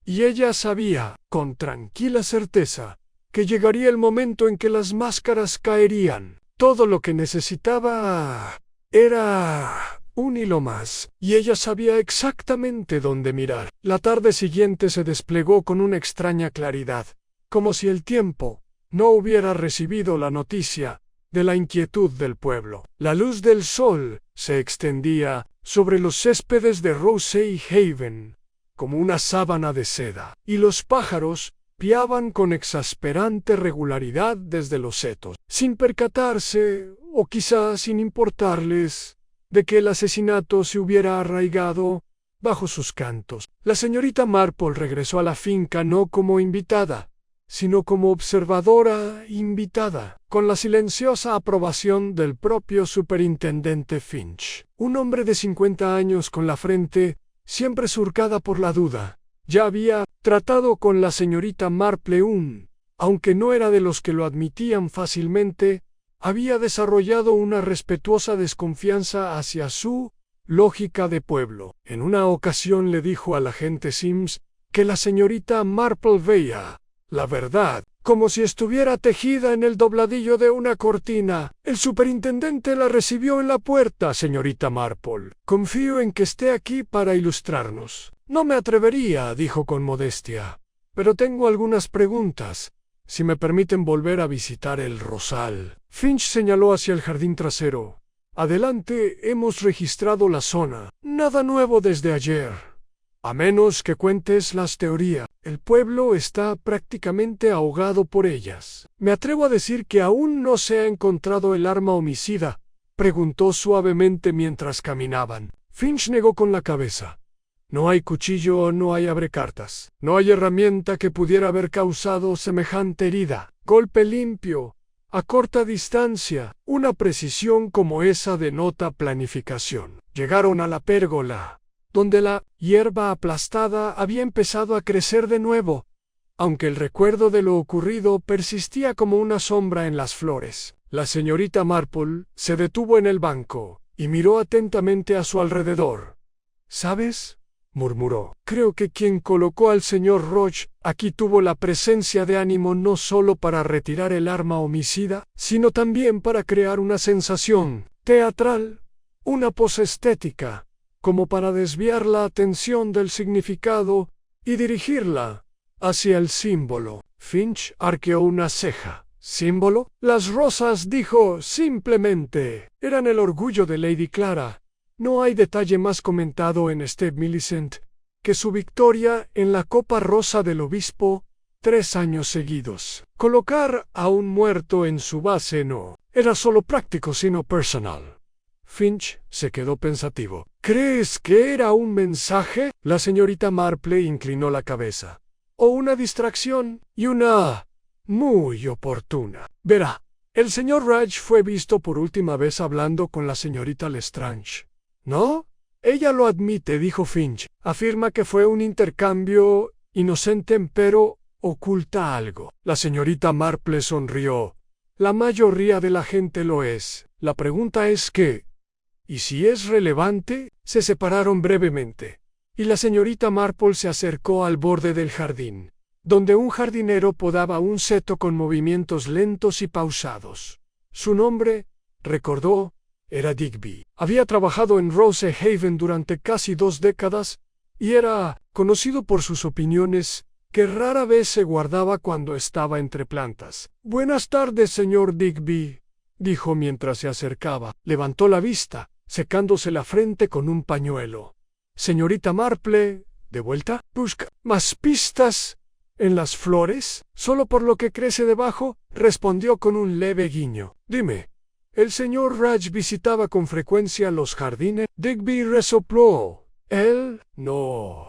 y ella sabía, con tranquila certeza, que llegaría el momento en que las máscaras caerían. Todo lo que necesitaba era un hilo más, y ella sabía exactamente dónde mirar. La tarde siguiente se desplegó con una extraña claridad, como si el tiempo no hubiera recibido la noticia de la inquietud del pueblo. La luz del sol se extendía sobre los céspedes de Rosey Haven como una sábana de seda, y los pájaros piaban con exasperante regularidad desde los setos, sin percatarse, o quizás sin importarles, de que el asesinato se hubiera arraigado bajo sus cantos. La señorita Marple regresó a la finca no como invitada, sino como observadora invitada, con la silenciosa aprobación del propio superintendente Finch. Un hombre de 50 años con la frente siempre surcada por la duda. Ya había tratado con la señorita Marple aunque no era de los que lo admitían fácilmente, había desarrollado una respetuosa desconfianza hacia su lógica de pueblo. En una ocasión le dijo al agente Sims que la señorita Marple veía la verdad como si estuviera tejida en el dobladillo de una cortina. El superintendente la recibió en la puerta, señorita Marple. Confío en que esté aquí para ilustrarnos. No me atrevería, dijo con modestia, pero tengo algunas preguntas, si me permiten volver a visitar el rosal. Finch señaló hacia el jardín trasero. Adelante, hemos registrado la zona. Nada nuevo desde ayer. A menos que cuentes las teorías. El pueblo está prácticamente ahogado por ellas. Me atrevo a decir que aún no se ha encontrado el arma homicida, preguntó suavemente mientras caminaban. Finch negó con la cabeza. No hay cuchillo, no hay abrecartas. No hay herramienta que pudiera haber causado semejante herida. Golpe limpio, a corta distancia. Una precisión como esa denota planificación. Llegaron a la pérgola, donde la hierba aplastada había empezado a crecer de nuevo, aunque el recuerdo de lo ocurrido persistía como una sombra en las flores. La señorita Marple se detuvo en el banco y miró atentamente a su alrededor. ¿Sabes?, murmuró. Creo que quien colocó al señor Roach aquí tuvo la presencia de ánimo no solo para retirar el arma homicida, sino también para crear una sensación teatral, una pose estética, como para desviar la atención del significado y dirigirla hacia el símbolo. Finch arqueó una ceja. ¿Símbolo? Las rosas, dijo simplemente, eran el orgullo de Lady Clara. No hay detalle más comentado en Millicent que su victoria en la Copa Rosa del Obispo 3 años seguidos. Colocar a un muerto en su base no era solo práctico, sino personal. Finch se quedó pensativo. ¿Crees que era un mensaje? La señorita Marple inclinó la cabeza. O una distracción, y una muy oportuna. Verá, el señor Rudge fue visto por última vez hablando con la señorita Lestrange. ¿No? Ella lo admite, dijo Finch. Afirma que fue un intercambio inocente, pero oculta algo. La señorita Marple sonrió. La mayoría de la gente lo es. La pregunta es ¿qué? Y si es relevante. Se separaron brevemente, y la señorita Marple se acercó al borde del jardín, donde un jardinero podaba un seto con movimientos lentos y pausados. Su nombre, recordó, era Digby. Había trabajado en Rose Haven durante casi 2 décadas, y era conocido por sus opiniones, que rara vez se guardaba cuando estaba entre plantas. «Buenas tardes, señor Digby», dijo mientras se acercaba. Levantó la vista, secándose la frente con un pañuelo. «Señorita Marple, ¿de vuelta? ¿Busca más pistas en las flores? Solo por lo que crece debajo», respondió con un leve guiño. «Dime, El señor Raj visitaba con frecuencia los jardines. Digby resopló. Él, no.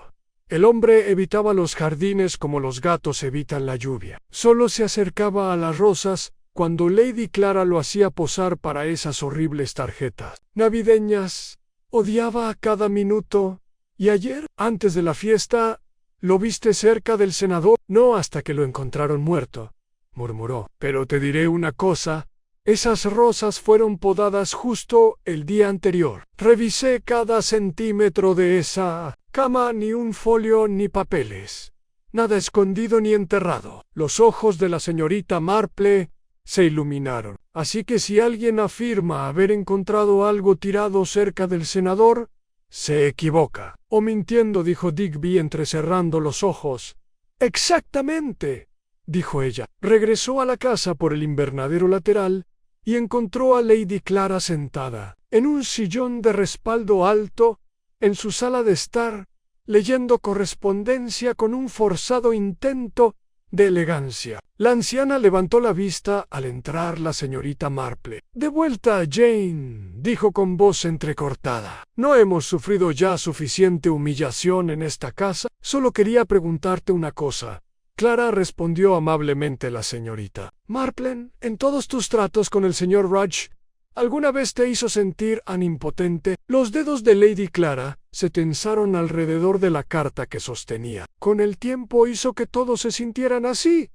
El hombre evitaba los jardines como los gatos evitan la lluvia. Solo se acercaba a las rosas cuando Lady Clara lo hacía posar para esas horribles tarjetas navideñas. Odiaba a cada minuto. ¿Y ayer, antes de la fiesta, lo viste cerca del senador? No, hasta que lo encontraron muerto, murmuró. Pero te diré una cosa. Esas rosas fueron podadas justo el día anterior. Revisé cada centímetro de esa cama, ni un folio ni papeles. Nada escondido ni enterrado. Los ojos de la señorita Marple se iluminaron. Así que si alguien afirma haber encontrado algo tirado cerca del senador, se equivoca. O mintiendo, dijo Digby entrecerrando los ojos. Exactamente, dijo ella. Regresó a la casa por el invernadero lateral y encontró a Lady Clara sentada en un sillón de respaldo alto en su sala de estar, leyendo correspondencia con un forzado intento de elegancia. La anciana levantó la vista al entrar la señorita Marple. De vuelta, Jane, dijo con voz entrecortada. ¿No hemos sufrido ya suficiente humillación en esta casa? Solo quería preguntarte una cosa. Clara, respondió amablemente la señorita Marple, en todos tus tratos con el señor Raj, ¿alguna vez te hizo sentir tan impotente? Los dedos de Lady Clara se tensaron alrededor de la carta que sostenía. Con el tiempo hizo que todos se sintieran así.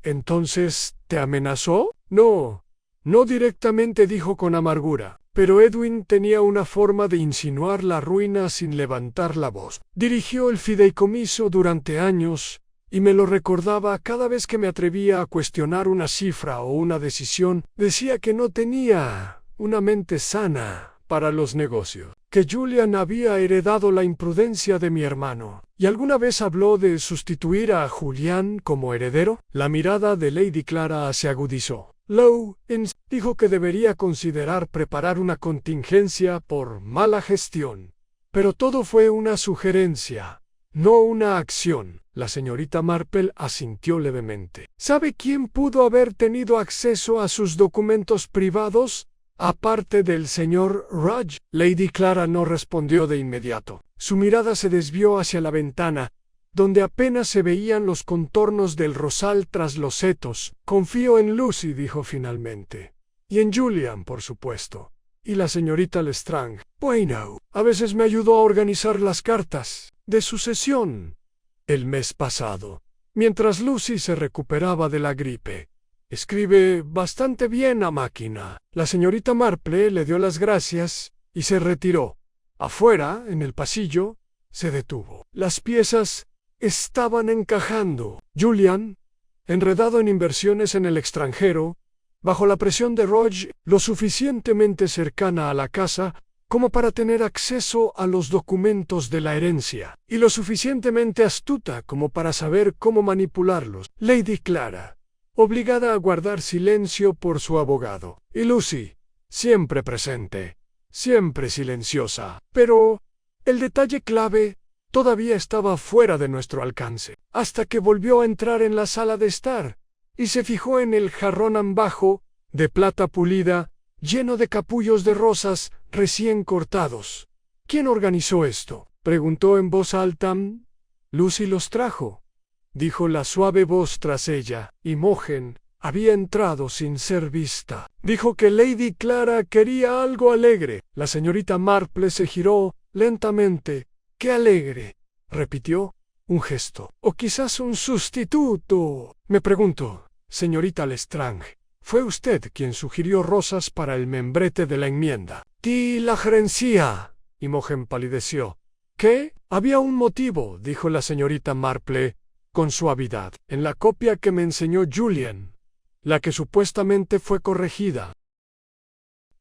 ¿Entonces te amenazó? No, no directamente, dijo con amargura. Pero Edwin tenía una forma de insinuar la ruina sin levantar la voz. Dirigió el fideicomiso durante años y me lo recordaba cada vez que me atrevía a cuestionar una cifra o una decisión. Decía que no tenía una mente sana para los negocios, que Julian había heredado la imprudencia de mi hermano. ¿Y alguna vez habló de sustituir a Julián como heredero? La mirada de Lady Clara se agudizó. Lawrence dijo que debería considerar preparar una contingencia por mala gestión. Pero todo fue una sugerencia, no una acción. La señorita Marple asintió levemente. ¿Sabe quién pudo haber tenido acceso a sus documentos privados, aparte del señor Raj? Lady Clara no respondió de inmediato. Su mirada se desvió hacia la ventana, donde apenas se veían los contornos del rosal tras los setos. Confío en Lucy, dijo finalmente. Y en Julian, por supuesto. Y la señorita Lestrange. Bueno, a veces me ayudó a organizar las cartas de sucesión el mes pasado, mientras Lucy se recuperaba de la gripe. Escribe bastante bien a máquina. La señorita Marple le dio las gracias y se retiró. Afuera, en el pasillo, se detuvo. Las piezas estaban encajando. Julian, enredado en inversiones en el extranjero, bajo la presión de Roge, lo suficientemente cercana a la casa como para tener acceso a los documentos de la herencia, y lo suficientemente astuta como para saber cómo manipularlos. Lady Clara, obligada a guardar silencio por su abogado, y Lucy, siempre presente, siempre silenciosa. Pero el detalle clave todavía estaba fuera de nuestro alcance, hasta que volvió a entrar en la sala de estar, y se fijó en el jarrón ambajo, de plata pulida, lleno de capullos de rosas recién cortados. ¿Quién organizó esto?, preguntó en voz alta. Lucy los trajo, dijo la suave voz tras ella. Imogen había entrado sin ser vista. Dijo que Lady Clara quería algo alegre. La señorita Marple se giró lentamente. «¿Qué alegre?», repitió. «Un gesto. O quizás un sustituto. Me pregunto, señorita Lestrange, ¿fue usted quien sugirió rosas para el membrete de la enmienda?» «Di la gerencia». Imogen palideció. «¿Qué? Había un motivo», dijo la señorita Marple con suavidad. «En la copia que me enseñó Julian, la que supuestamente fue corregida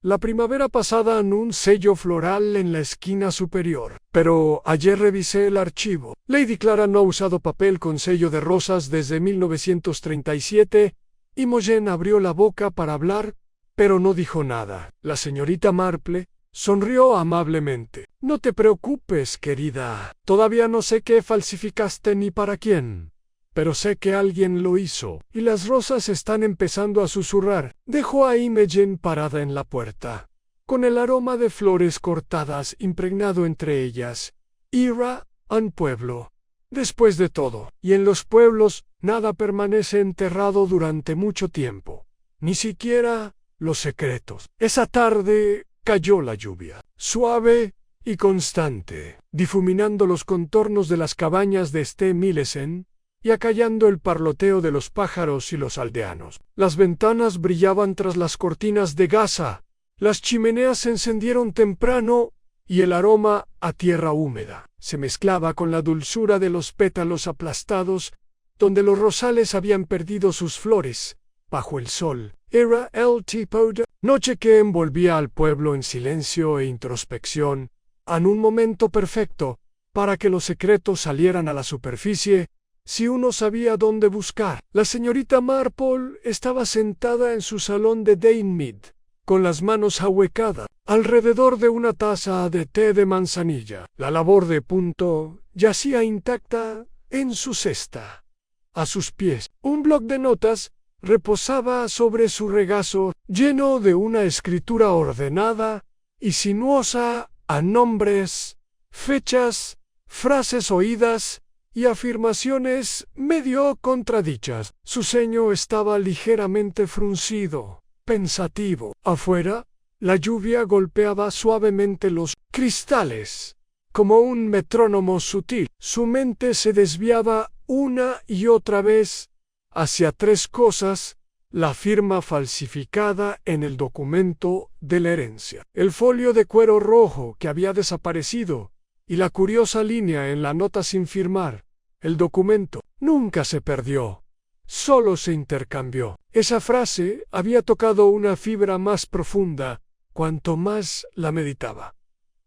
la primavera pasada en un sello floral en la esquina superior. Pero ayer revisé el archivo. Lady Clara no ha usado papel con sello de rosas desde 1937. Imogen abrió la boca para hablar, pero no dijo nada. La señorita Marple sonrió amablemente. «No te preocupes, querida. Todavía no sé qué falsificaste ni para quién. pero sé que alguien lo hizo, y las rosas están empezando a susurrar. Dejo a Imogen parada en la puerta, con el aroma de flores cortadas impregnado entre ellas. Ira al pueblo. Después de todo, y en los pueblos, nada permanece enterrado durante mucho tiempo, ni siquiera los secretos. Esa tarde cayó la lluvia, suave y constante, difuminando los contornos de las cabañas de St. Millicent y acallando el parloteo de los pájaros y los aldeanos. Las ventanas brillaban tras las cortinas de gasa, las chimeneas se encendieron temprano y el aroma a tierra húmeda se mezclaba con la dulzura de los pétalos aplastados, donde los rosales habían perdido sus flores, bajo el sol. Era el tipo de noche que envolvía al pueblo en silencio e introspección, en un momento perfecto para que los secretos salieran a la superficie, si uno sabía dónde buscar. La señorita Marple estaba sentada en su salón de Danemead, con las manos ahuecadas, alrededor de una taza de té de manzanilla. La labor de punto yacía intacta en su cesta. A sus pies, un bloc de notas reposaba sobre su regazo, lleno de una escritura ordenada y sinuosa a nombres, fechas, frases oídas y afirmaciones medio contradichas. Su ceño estaba ligeramente fruncido, pensativo. Afuera, la lluvia golpeaba suavemente los cristales, como un metrónomo sutil. Su mente se desviaba una y otra vez hacia tres cosas: la firma falsificada en el documento de la herencia, el folio de cuero rojo que había desaparecido, y la curiosa línea en la nota sin firmar. El documento nunca se perdió, solo se intercambió. Esa frase había tocado una fibra más profunda cuanto más la meditaba.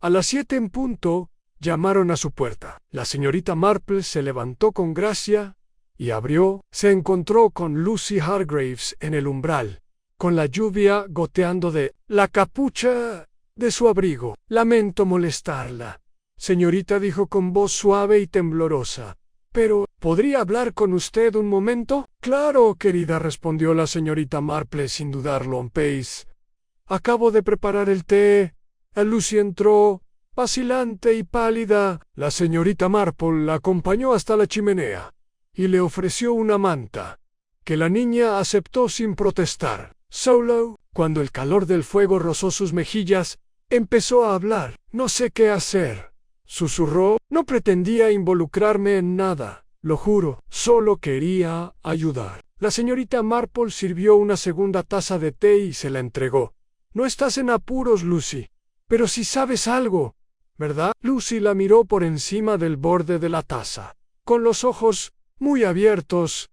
A las 7 en punto, llamaron a su puerta. La señorita Marple se levantó con gracia y abrió. Se encontró con Lucy Hargraves en el umbral, con la lluvia goteando de la capucha de su abrigo. Lamento molestarla, señorita, dijo con voz suave y temblorosa, pero ¿podría hablar con usted un momento? Claro, querida, respondió la señorita Marple sin dudarlo. Pace. Acabo de preparar el té. Lucy entró, vacilante y pálida. La señorita Marple la acompañó hasta la chimenea y le ofreció una manta, que la niña aceptó sin protestar. Solo, cuando el calor del fuego rozó sus mejillas, empezó a hablar. No sé qué hacer, susurró. No pretendía involucrarme en nada, lo juro, solo quería ayudar. La señorita Marple sirvió una segunda taza de té y se la entregó. No estás en apuros, Lucy, pero si sabes algo, ¿verdad? Lucy la miró por encima del borde de la taza, con los ojos muy abiertos.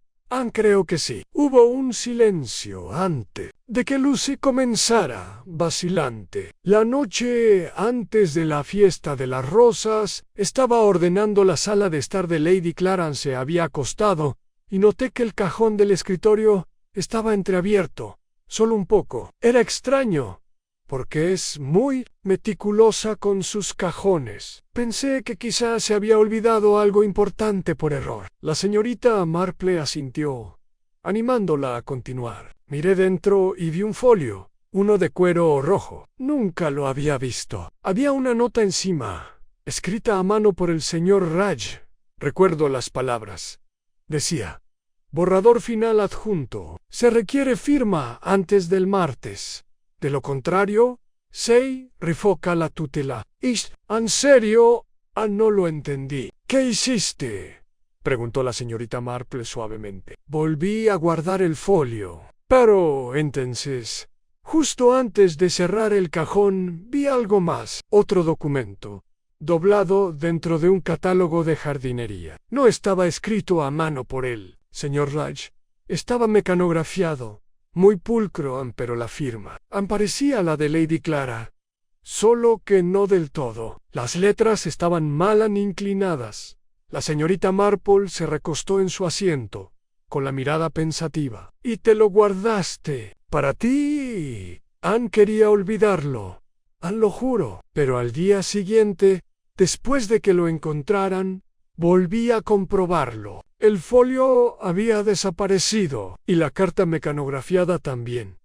Creo que sí. Hubo un silencio antes de que Lucy comenzara, vacilante. La noche antes de la fiesta de las rosas, estaba ordenando la sala de estar de Lady Clarence. Se había acostado, y noté que el cajón del escritorio estaba entreabierto, solo un poco. Era extraño, porque es muy meticulosa con sus cajones. Pensé que quizás se había olvidado algo importante por error. La señorita Marple asintió, animándola a continuar. Miré dentro y vi un folio, uno de cuero rojo. Nunca lo había visto. Había una nota encima, escrita a mano por el señor Raj. Recuerdo las palabras. Decía: borrador final adjunto. Se requiere firma antes del martes. De lo contrario, se revoca la tutela. ¿En serio? No lo entendí. ¿Qué hiciste?, preguntó la señorita Marple suavemente. Volví a guardar el folio. Pero entonces, justo antes de cerrar el cajón, vi algo más. Otro documento, doblado dentro de un catálogo de jardinería. No estaba escrito a mano por él, señor Raj. Estaba mecanografiado. Muy pulcro, pero la firma parecía la de Lady Clara, solo que no del todo. Las letras estaban mal inclinadas. La señorita Marple se recostó en su asiento, con la mirada pensativa. «¿Y te lo guardaste para ti?» Quería olvidarlo, lo juro. Pero al día siguiente, después de que lo encontraran, Volví a comprobarlo. El folio había desaparecido y la carta mecanografiada también.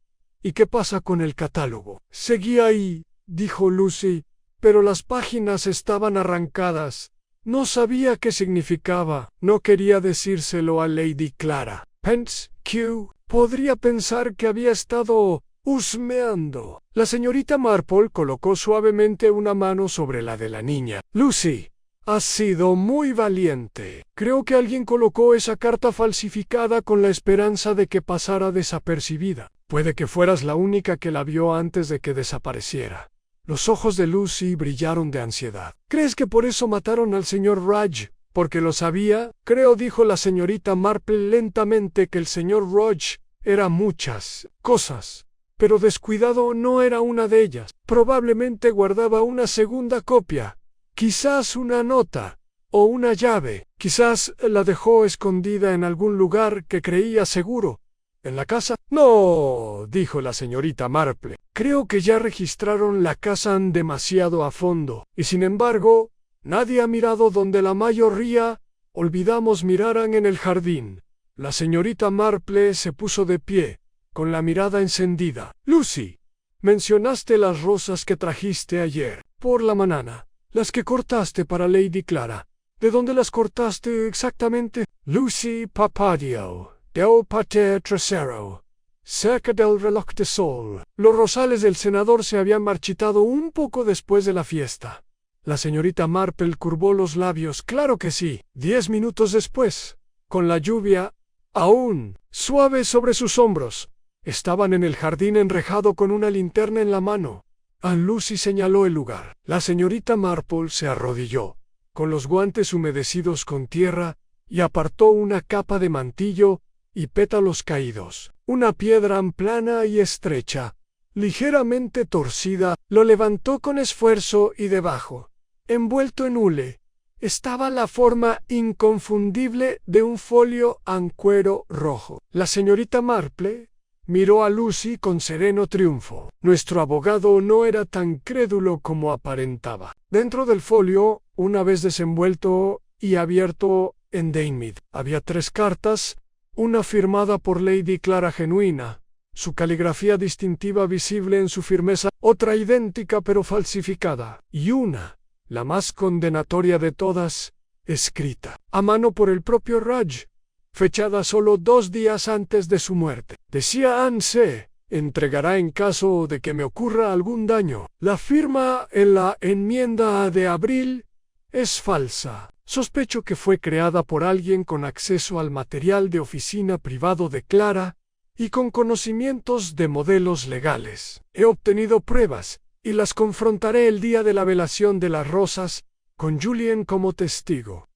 ¿Y qué pasa con el catálogo? Seguía ahí, dijo Lucy, pero las páginas estaban arrancadas. No sabía qué significaba. No quería decírselo a Lady Clara. Pence, Q, podría pensar que había estado husmeando. La señorita Marple colocó suavemente una mano sobre la de la niña. Lucy, has sido muy valiente. Creo que alguien colocó esa carta falsificada con la esperanza de que pasara desapercibida. Puede que fueras la única que la vio antes de que desapareciera. Los ojos de Lucy brillaron de ansiedad. ¿Crees que por eso mataron al señor Rudge? ¿Porque lo sabía? Creo, dijo la señorita Marple lentamente, que el señor Rudge era muchas cosas, pero descuidado no era una de ellas. Probablemente guardaba una segunda copia, quizás una nota o una llave. Quizás la dejó escondida en algún lugar que creía seguro. ¿En la casa? No, dijo la señorita Marple. Creo que ya registraron la casa demasiado a fondo, y sin embargo, nadie ha mirado donde la mayoría olvidamos miraran en el jardín. La señorita Marple se puso de pie, con la mirada encendida. Lucy, mencionaste las rosas que trajiste ayer por la mañana, las que cortaste para Lady Clara. ¿De dónde las cortaste exactamente? Lucy Papadio, del pater trasero, cerca del reloj de sol. Los rosales del senador se habían marchitado un poco después de la fiesta. La señorita Marple curvó los labios. Claro que sí. 10 minutos después, con la lluvia aún suave sobre sus hombros, estaban en el jardín enrejado con una linterna en la mano. Aunt Lucy señaló el lugar. La señorita Marple se arrodilló, con los guantes humedecidos con tierra, y apartó una capa de mantillo y pétalos caídos. Una piedra plana y estrecha, ligeramente torcida, lo levantó con esfuerzo y debajo, envuelto en hule, estaba la forma inconfundible de un folio en cuero rojo. La señorita Marple miró a Lucy con sereno triunfo. Nuestro abogado no era tan crédulo como aparentaba. Dentro del folio, una vez desenvuelto y abierto en Danemead, había 3 cartas, una firmada por Lady Clara genuina, su caligrafía distintiva visible en su firmeza, otra idéntica pero falsificada, y una, la más condenatoria de todas, escrita a mano por el propio Rudge, fechada solo 2 días antes de su muerte. Decía: Anne se entregará en caso de que me ocurra algún daño. La firma en la enmienda de abril es falsa. Sospecho que fue creada por alguien con acceso al material de oficina privado de Clara y con conocimientos de modelos legales. He obtenido pruebas y las confrontaré el día de la velación de las rosas, con Julian como testigo.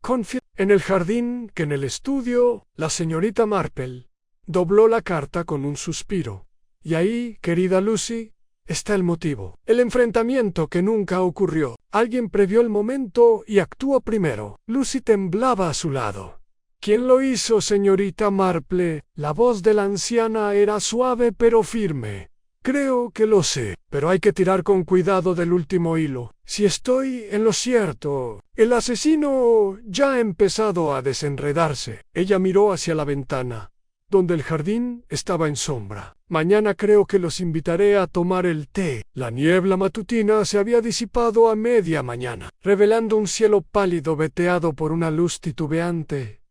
En el jardín que en el estudio, la señorita Marple dobló la carta con un suspiro. Y ahí, querida Lucy, está el motivo. El enfrentamiento que nunca ocurrió. Alguien previó el momento y actuó primero. Lucy temblaba a su lado. ¿Quién lo hizo, señorita Marple? La voz de la anciana era suave pero firme. Creo que lo sé, pero hay que tirar con cuidado del último hilo. Si estoy en lo cierto, el asesino ya ha empezado a desenredarse. Ella miró hacia la ventana, donde el jardín estaba en sombra. Mañana creo que los invitaré a tomar el té. La niebla matutina se había disipado a media mañana, revelando un cielo pálido veteado por una luz titubeante.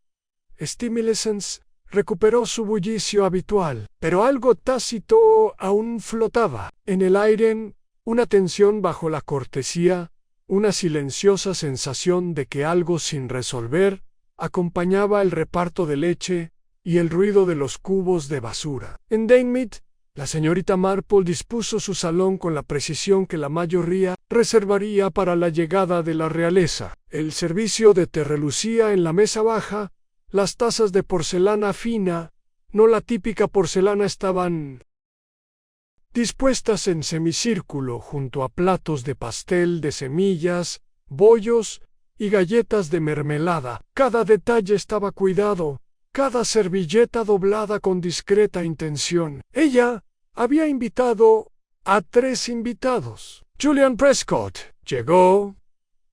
Stimulescence recuperó su bullicio habitual, pero algo tácito aún flotaba en el aire, una tensión bajo la cortesía, una silenciosa sensación de que algo sin resolver acompañaba el reparto de leche y el ruido de los cubos de basura. En Danemead, la señorita Marple dispuso su salón con la precisión que la mayoría reservaría para la llegada de la realeza. El servicio de té relucía en la mesa baja, las tazas de porcelana fina, no la típica porcelana, estaban dispuestas en semicírculo junto a platos de pastel de semillas, bollos y galletas de mermelada. Cada detalle estaba cuidado, cada servilleta doblada con discreta intención. Ella había invitado a 3 invitados. Julian Prescott llegó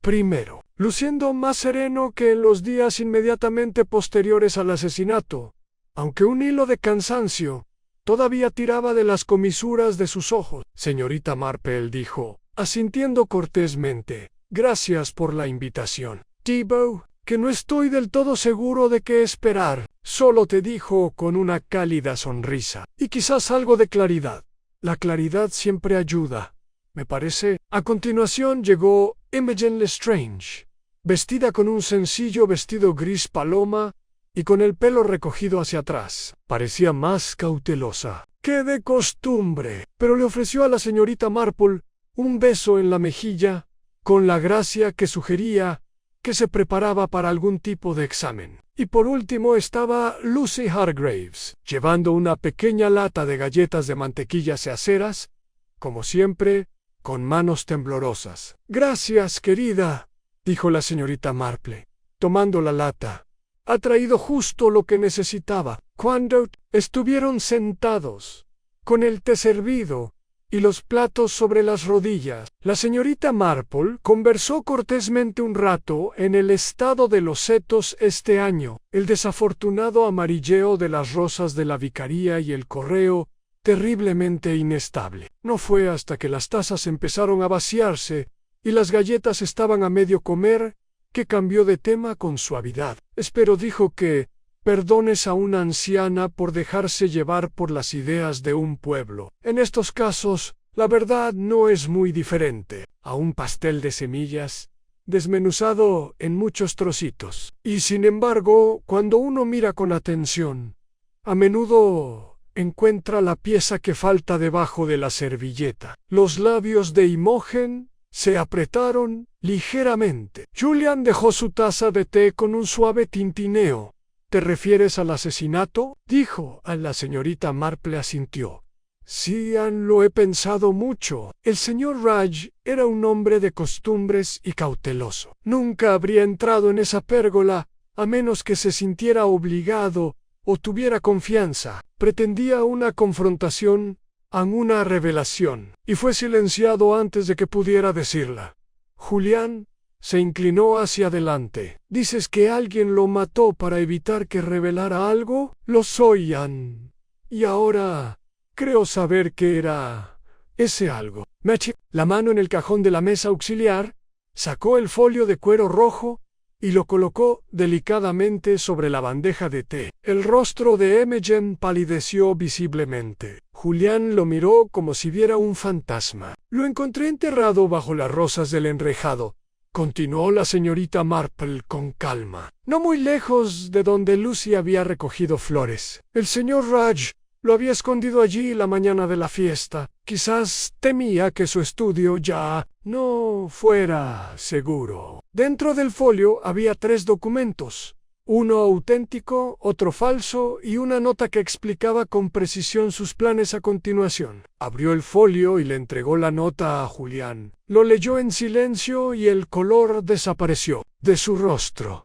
primero. luciendo más sereno que en los días inmediatamente posteriores al asesinato, aunque un hilo de cansancio todavía tiraba de las comisuras de sus ojos. Señorita Marple dijo, asintiendo cortésmente, gracias por la invitación. Thibaut, que no estoy del todo seguro de qué esperar, solo te dijo con una cálida sonrisa, y quizás algo de claridad. La claridad siempre ayuda, me parece. A continuación llegó Imogen Lestrange, vestida con un sencillo vestido gris paloma y con el pelo recogido hacia atrás. Parecía más cautelosa que de costumbre, pero le ofreció a la señorita Marple un beso en la mejilla, con la gracia que sugería que se preparaba para algún tipo de examen. Y por último estaba Lucy Hargreaves, llevando una pequeña lata de galletas de mantequilla aceras, como siempre, con manos temblorosas. Gracias, querida, dijo la señorita Marple, tomando la lata. Ha traído justo lo que necesitaba. Cuando estuvieron sentados, con el té servido y los platos sobre las rodillas, la señorita Marple conversó cortésmente un rato en el estado de los setos este año, el desafortunado amarilleo de las rosas de la vicaría y el correo terriblemente inestable. No fue hasta que las tazas empezaron a vaciarse y las galletas estaban a medio comer que cambió de tema con suavidad. Espero, dijo, que perdones a una anciana por dejarse llevar por las ideas de un pueblo. En estos casos, la verdad no es muy diferente a un pastel de semillas desmenuzado en muchos trocitos. Y sin embargo, cuando uno mira con atención, a menudo encuentra la pieza que falta debajo de la servilleta. Los labios de Imogen se apretaron ligeramente. Julian dejó su taza de té con un suave tintineo. ¿Te refieres al asesinato?, dijo. A la señorita Marple asintió. Sí, lo he pensado mucho. El señor Rudge era un hombre de costumbres y cauteloso. Nunca habría entrado en esa pérgola a menos que se sintiera obligado o tuviera confianza. Pretendía una confrontación, una revelación, y fue silenciado antes de que pudiera decirla. Julián se inclinó hacia adelante. ¿Dices que alguien lo mató para evitar que revelara algo? Lo soy, Anne. Y ahora creo saber qué era ese algo. Match, la mano en el cajón de la mesa auxiliar, sacó el folio de cuero rojo y lo colocó delicadamente sobre la bandeja de té. El rostro de Imogen palideció visiblemente. Julián lo miró como si viera un fantasma. Lo encontré enterrado bajo las rosas del enrejado, continuó la señorita Marple con calma, no muy lejos de donde Lucy había recogido flores. El señor Rudge lo había escondido allí la mañana de la fiesta. Quizás temía que su estudio ya no fuera seguro. Dentro del folio había 3 documentos, uno auténtico, otro falso y una nota que explicaba con precisión sus planes a continuación. Abrió el folio y le entregó la nota a Julián. Lo leyó en silencio y el color desapareció de su rostro.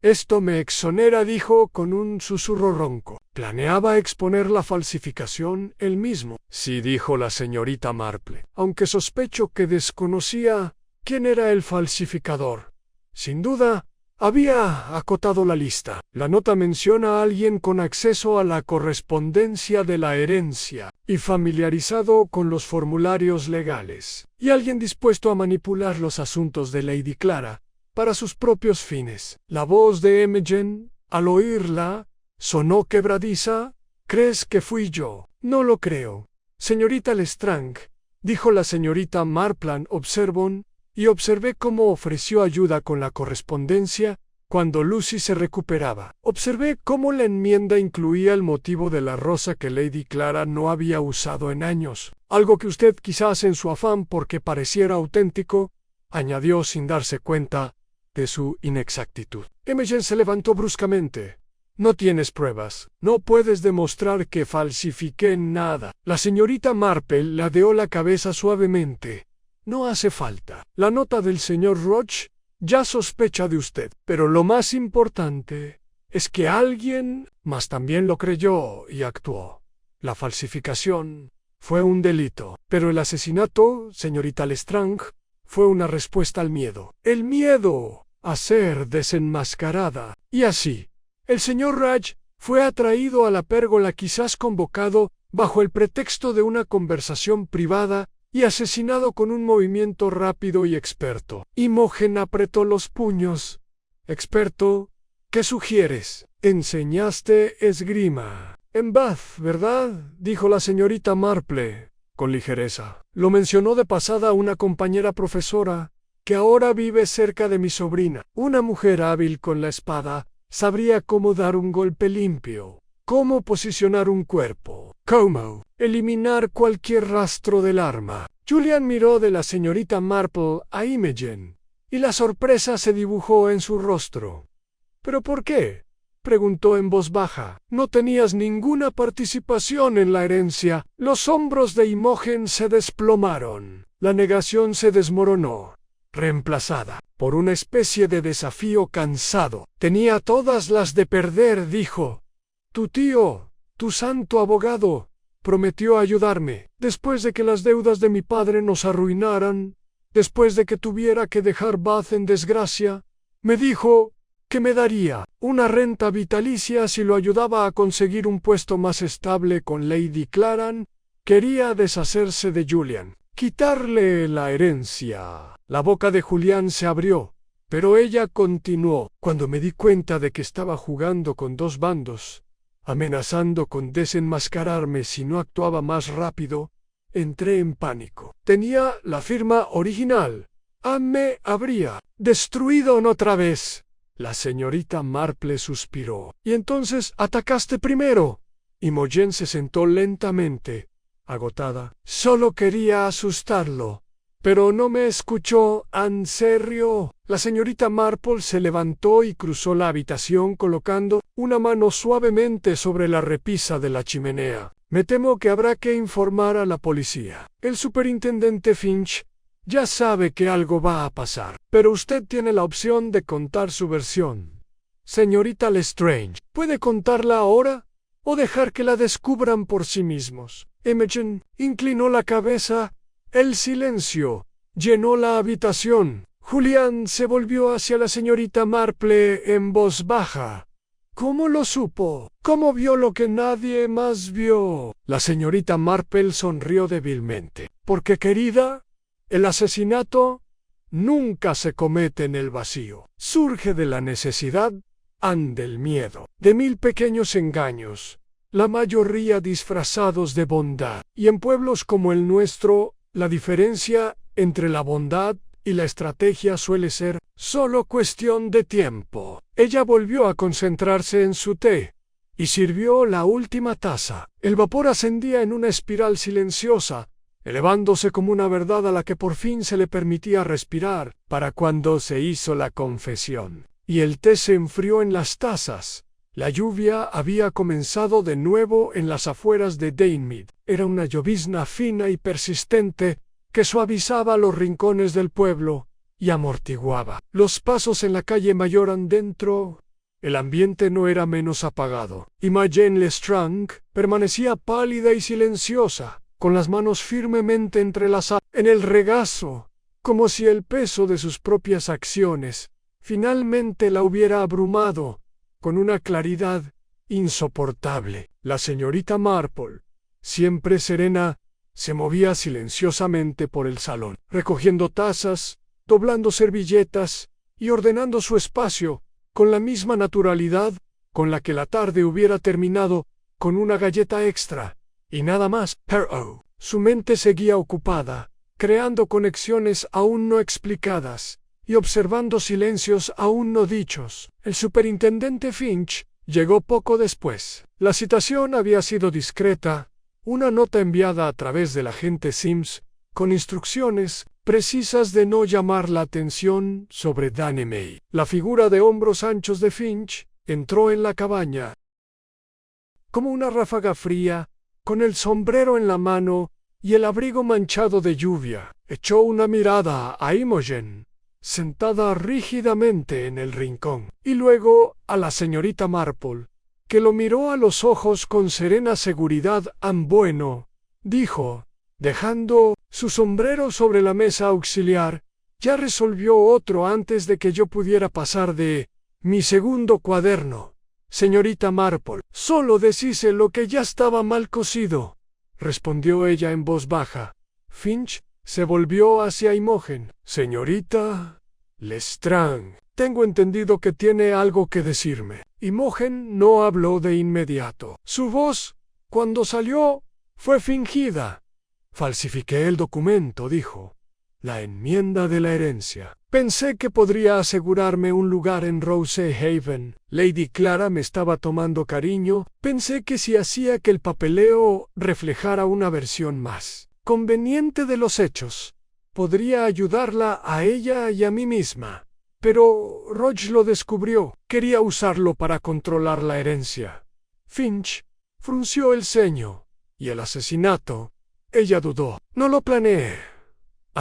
Esto me exonera, dijo con un susurro ronco. ¿Planeaba exponer la falsificación él mismo? Sí, dijo la señorita Marple, aunque sospecho que desconocía quién era el falsificador. Sin duda, había acotado la lista. La nota menciona a alguien con acceso a la correspondencia de la herencia y familiarizado con los formularios legales, y alguien dispuesto a manipular los asuntos de Lady Clara para sus propios fines. La voz de Imogen, al oírla, sonó quebradiza. ¿Crees que fui yo? No lo creo. Señorita Lestrange, dijo la señorita Marplan, y observé cómo ofreció ayuda con la correspondencia cuando Lucy se recuperaba. Observé cómo la enmienda incluía el motivo de la rosa que Lady Clara no había usado en años, algo que usted, quizás en su afán porque pareciera auténtico, añadió sin darse cuenta de su inexactitud. Imogen se levantó bruscamente. No tienes pruebas. No puedes demostrar que falsifiqué nada. La señorita Marple ladeó la cabeza suavemente. No hace falta. La nota del señor Roche ya sospecha de usted. Pero lo más importante es que alguien más también lo creyó y actuó. La falsificación fue un delito. Pero el asesinato, señorita Lestrange, fue una respuesta al miedo. El miedo a ser desenmascarada. Y así, el señor Raj fue atraído a la pérgola, quizás convocado bajo el pretexto de una conversación privada, y asesinado con un movimiento rápido y experto. Imogen apretó los puños. Experto, ¿qué sugieres? Enseñaste esgrima en Bath, ¿verdad? Dijo la señorita Marple, con ligereza. Lo mencionó de pasada una compañera profesora, que ahora vive cerca de mi sobrina. Una mujer hábil con la espada sabría cómo dar un golpe limpio, cómo posicionar un cuerpo, cómo eliminar cualquier rastro del arma. Julian miró de la señorita Marple a Imogen, y la sorpresa se dibujó en su rostro. ¿Pero por qué?, preguntó en voz baja. No tenías ninguna participación en la herencia. Los hombros de Imogen se desplomaron. La negación se desmoronó, reemplazada por una especie de desafío cansado. Tenía todas las de perder, dijo. Tu tío, tu santo abogado, prometió ayudarme. Después de que las deudas de mi padre nos arruinaran, después de que tuviera que dejar Bath en desgracia, me dijo que me daría una renta vitalicia si lo ayudaba a conseguir un puesto más estable con Lady Claran. Quería deshacerse de Julian, quitarle la herencia. La boca de Julián se abrió, pero ella continuó. Cuando me di cuenta de que estaba jugando con dos bandos, amenazando con desenmascararme si no actuaba más rápido, entré en pánico. Tenía la firma original. Me habría destruido otra vez. La señorita Marple suspiró. ¿Y entonces atacaste primero? Imogen se sentó lentamente, agotada. Solo quería asustarlo. Pero no me escuchó. ¿En serio? La señorita Marple se levantó y cruzó la habitación colocando una mano suavemente sobre la repisa de la chimenea. Me temo que habrá que informar a la policía. El superintendente Finch ya sabe que algo va a pasar, pero usted tiene la opción de contar su versión. Señorita Lestrange, ¿puede contarla ahora o dejar que la descubran por sí mismos? Imogen inclinó la cabeza. El silencio llenó la habitación. Julián se volvió hacia la señorita Marple en voz baja. ¿Cómo lo supo? ¿Cómo vio lo que nadie más vio? La señorita Marple sonrió débilmente. Porque, querida, el asesinato nunca se comete en el vacío. Surge de la necesidad y del miedo, de 1000 pequeños engaños, la mayoría disfrazados de bondad. Y en pueblos como el nuestro, la diferencia entre la bondad y la estrategia suele ser solo cuestión de tiempo. Ella volvió a concentrarse en su té y sirvió la última taza. El vapor ascendía en una espiral silenciosa, elevándose como una verdad a la que por fin se le permitía respirar, para cuando se hizo la confesión. Y el té se enfrió en las tazas. La lluvia había comenzado de nuevo en las afueras de Danemead. Era una llovizna fina y persistente que suavizaba los rincones del pueblo y amortiguaba los pasos en la calle mayor adentro. El ambiente no era menos apagado. Imogen Lestrange permanecía pálida y silenciosa, con las manos firmemente entrelazadas en el regazo, como si el peso de sus propias acciones finalmente la hubiera abrumado con una claridad insoportable. La señorita Marple, siempre serena, se movía silenciosamente por el salón, recogiendo tazas, doblando servilletas y ordenando su espacio con la misma naturalidad con la que la tarde hubiera terminado con una galleta extra, y nada más. Pero su mente seguía ocupada, creando conexiones aún no explicadas y observando silencios aún no dichos. El superintendente Finch llegó poco después. La citación había sido discreta, una nota enviada a través del agente Sims, con instrucciones precisas de no llamar la atención sobre Danemead. La figura de hombros anchos de Finch entró en la cabaña como una ráfaga fría, con el sombrero en la mano y el abrigo manchado de lluvia. Echó una mirada a Imogen, sentada rígidamente en el rincón, y luego a la señorita Marple, que lo miró a los ojos con serena seguridad. Bueno, dijo, dejando su sombrero sobre la mesa auxiliar, Ya resolvió otro antes de que yo pudiera pasar de mi segundo cuaderno. Señorita Marple, solo deshice lo que ya estaba mal cosido, respondió ella en voz baja. Finch se volvió hacia Imogen. Señorita Lestrange, tengo entendido que tiene algo que decirme. Imogen no habló de inmediato. Su voz, cuando salió, fue fingida. Falsifiqué el documento, dijo. La enmienda de la herencia. Pensé que podría asegurarme un lugar en Rosehaven. Lady Clara me estaba tomando cariño. Pensé que si hacía que el papeleo reflejara una versión más conveniente de los hechos, podría ayudarla a ella y a mí misma. Pero Roach lo descubrió. Quería usarlo para controlar la herencia. Finch frunció el ceño. ¿Y el asesinato? Ella dudó. No lo planeé.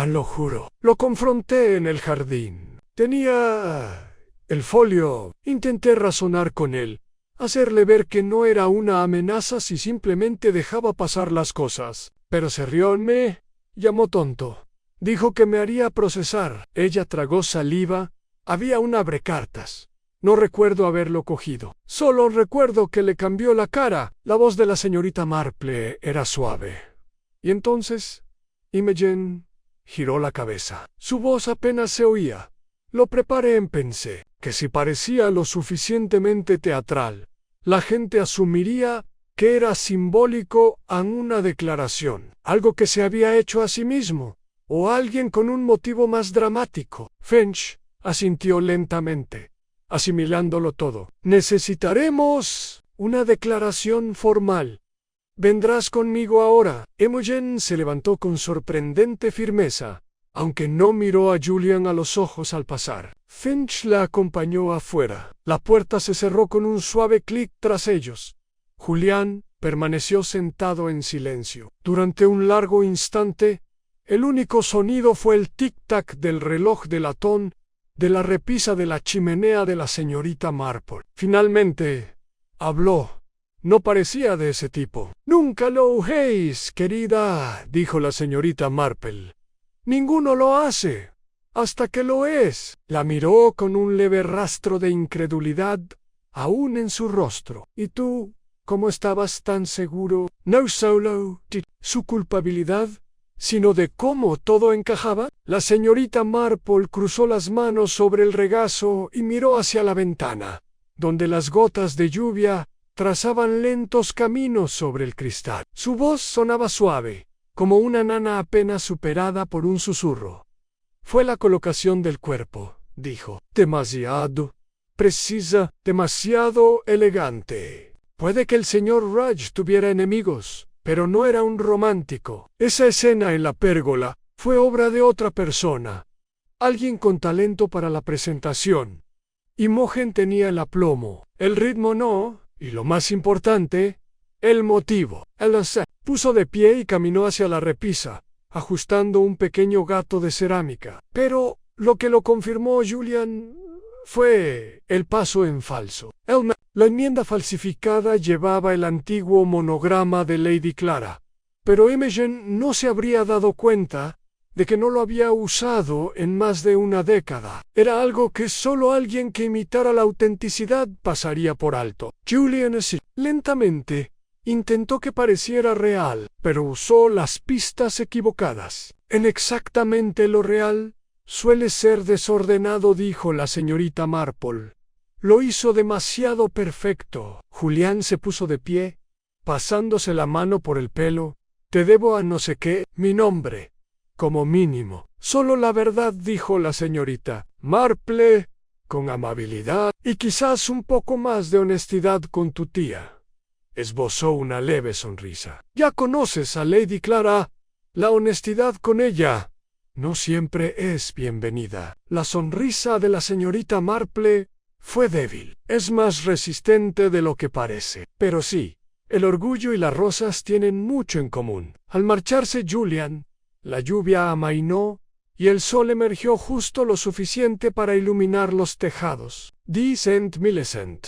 Lo juro. Lo confronté en el jardín. Tenía el folio. Intenté razonar con él, hacerle ver que no era una amenaza si simplemente dejaba pasar las cosas. Pero se rió, me llamó tonto. Dijo que me haría procesar. Ella tragó saliva. Había un abrecartas. No recuerdo haberlo cogido. Solo recuerdo que le cambió la cara. La voz de la señorita Marple era suave. Y entonces, Imogen giró la cabeza. Su voz apenas se oía. Lo preparé pensé que si parecía lo suficientemente teatral, la gente asumiría que era simbólico a una declaración, algo que se había hecho a sí mismo, o alguien con un motivo más dramático. Finch asintió lentamente, asimilándolo todo. Necesitaremos una declaración formal. ¿Vendrás conmigo ahora? Imogen se levantó con sorprendente firmeza, aunque no miró a Julian a los ojos al pasar. Finch la acompañó afuera. La puerta se cerró con un suave clic tras ellos. Julián permaneció sentado en silencio. Durante un largo instante, el único sonido fue el tic-tac del reloj de latón de la repisa de la chimenea de la señorita Marple. Finalmente, habló. No parecía de ese tipo. «Nunca lo ujéis, querida», dijo la señorita Marple. «Ninguno lo hace, hasta que lo es». La miró con un leve rastro de incredulidad aún en su rostro. «¿Y tú, cómo estabas tan seguro?» No solo de su culpabilidad, sino de cómo todo encajaba. La señorita Marple cruzó las manos sobre el regazo y miró hacia la ventana, donde las gotas de lluvia trazaban lentos caminos sobre el cristal. Su voz sonaba suave, como una nana apenas superada por un susurro. «Fue la colocación del cuerpo», dijo. «Demasiado precisa, demasiado elegante. Puede que el señor Rudge tuviera enemigos, pero no era un romántico. Esa escena en la pérgola fue obra de otra persona, alguien con talento para la presentación. Imogen tenía el aplomo, el ritmo no, y lo más importante, el motivo». Él se puso de pie y caminó hacia la repisa, ajustando un pequeño gato de cerámica. Pero lo que lo confirmó Julian fue el paso en falso. La enmienda falsificada llevaba el antiguo monograma de Lady Clara, pero Imogen no se habría dado cuenta de que no lo había usado en más de una década. Era algo que solo alguien que imitara la autenticidad pasaría por alto. Julian lentamente intentó que pareciera real, pero usó las pistas equivocadas. «En exactamente lo real suele ser desordenado», dijo la señorita Marple. «Lo hizo demasiado perfecto». Julián se puso de pie, pasándose la mano por el pelo. «Te debo a no sé qué, mi nombre. Como mínimo». «Solo la verdad», dijo la señorita Marple, con amabilidad, «y quizás un poco más de honestidad con tu tía». Esbozó una leve sonrisa. «Ya conoces a Lady Clara. La honestidad con ella no siempre es bienvenida». La sonrisa de la señorita Marple fue débil. «Es más resistente de lo que parece. Pero sí, el orgullo y las rosas tienen mucho en común». Al marcharse Julian, la lluvia amainó y el sol emergió justo lo suficiente para iluminar los tejados de St. Millicent.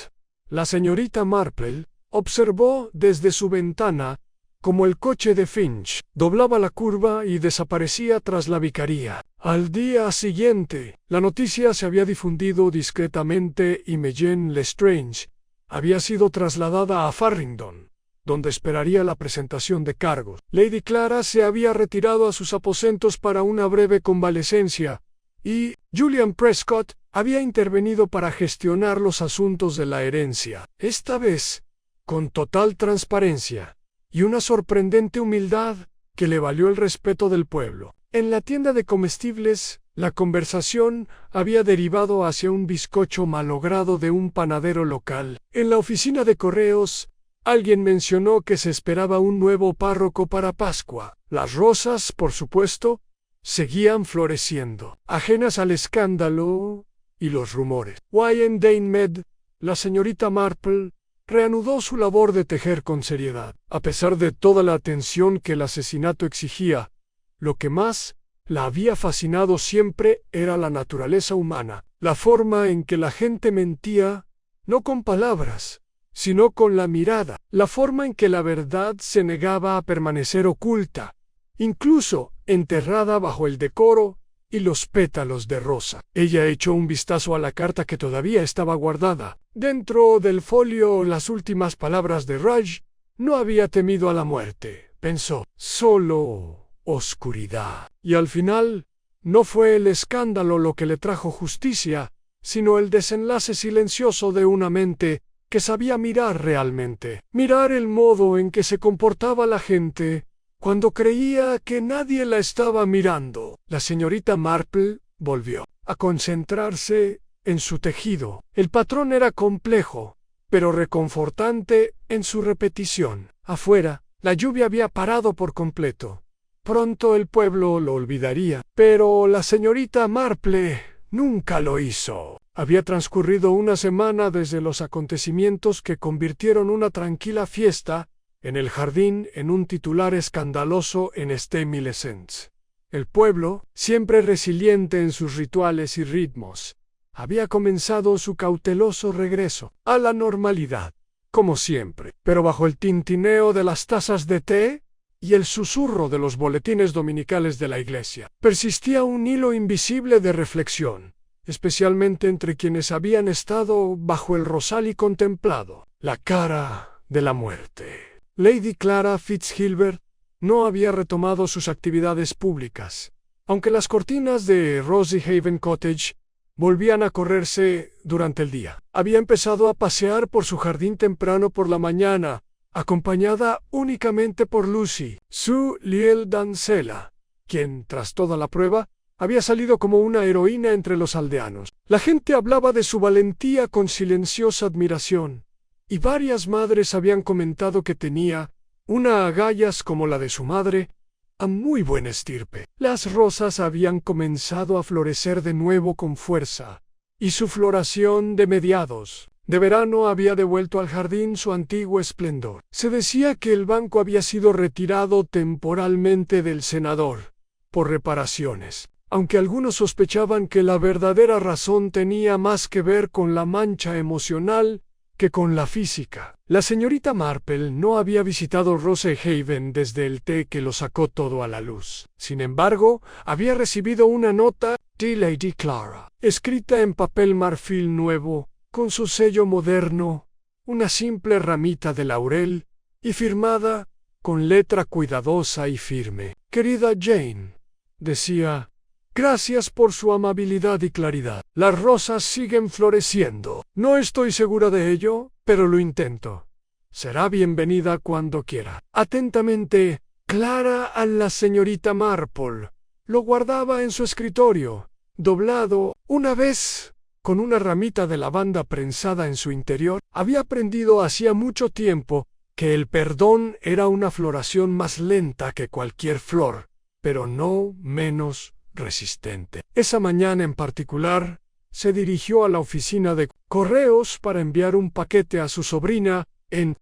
La señorita Marple observó desde su ventana como el coche de Finch, doblaba la curva y desaparecía tras la vicaría. Al día siguiente, la noticia se había difundido discretamente y Meghan Lestrange había sido trasladada a Farringdon, donde esperaría la presentación de cargos. Lady Clara se había retirado a sus aposentos para una breve convalecencia, y Julian Prescott había intervenido para gestionar los asuntos de la herencia, esta vez con total transparencia y una sorprendente humildad que le valió el respeto del pueblo. En la tienda de comestibles, la conversación había derivado hacia un bizcocho malogrado de un panadero local. En la oficina de correos, alguien mencionó que se esperaba un nuevo párroco para Pascua. Las rosas, por supuesto, seguían floreciendo, ajenas al escándalo y los rumores. En Danemed, la señorita Marple reanudó su labor de tejer con seriedad. A pesar de toda la atención que el asesinato exigía, lo que más la había fascinado siempre era la naturaleza humana, la forma en que la gente mentía, no con palabras, sino con la mirada, la forma en que la verdad se negaba a permanecer oculta, incluso enterrada bajo el decoro y los pétalos de rosa. Ella echó un vistazo a la carta que todavía estaba guardada. Dentro del folio las últimas palabras de Raj. No había temido a la muerte, pensó, solo oscuridad. Y al final, no fue el escándalo lo que le trajo justicia, sino el desenlace silencioso de una mente que sabía mirar realmente, mirar el modo en que se comportaba la gente cuando creía que nadie la estaba mirando. La señorita Marple volvió a concentrarse en su tejido. El patrón era complejo, pero reconfortante en su repetición. Afuera, la lluvia había parado por completo. Pronto el pueblo lo olvidaría, pero la señorita Marple nunca lo hizo. Había transcurrido una semana desde los acontecimientos que convirtieron una tranquila fiesta en el jardín en un titular escandaloso en St. Millicent's. El pueblo, siempre resiliente en sus rituales y ritmos, había comenzado su cauteloso regreso a la normalidad, como siempre, pero bajo el tintineo de las tazas de té y el susurro de los boletines dominicales de la iglesia, persistía un hilo invisible de reflexión, especialmente entre quienes habían estado bajo el rosal y contemplado la cara de la muerte. Lady Clara Fitzgilbert no había retomado sus actividades públicas, aunque las cortinas de Rosyhaven Cottage volvían a correrse durante el día. Había empezado a pasear por su jardín temprano por la mañana, acompañada únicamente por Lucy, su leal dancela, quien, tras toda la prueba, había salido como una heroína entre los aldeanos. La gente hablaba de su valentía con silenciosa admiración, y varias madres habían comentado que tenía una agallas como la de su madre, a muy buena estirpe. Las rosas habían comenzado a florecer de nuevo con fuerza, y su floración de mediados de verano había devuelto al jardín su antiguo esplendor. Se decía que el banco había sido retirado temporalmente del senador por reparaciones, aunque algunos sospechaban que la verdadera razón tenía más que ver con la mancha emocional que con la física. La señorita Marple no había visitado Rosyhaven desde el té que lo sacó todo a la luz. Sin embargo, había recibido una nota de Lady Clara, escrita en papel marfil nuevo, con su sello moderno, una simple ramita de laurel, y firmada con letra cuidadosa y firme. Querida Jane, decía, gracias por su amabilidad y claridad. Las rosas siguen floreciendo. No estoy segura de ello, pero lo intento. Será bienvenida cuando quiera. Atentamente, Clara a la señorita Marple. Lo guardaba en su escritorio, doblado, una vez, con una ramita de lavanda prensada en su interior. Había aprendido hacía mucho tiempo que el perdón era una floración más lenta que cualquier flor, pero no menos resistente. Esa mañana en particular, se dirigió a la oficina de correos para enviar un paquete a su sobrina. En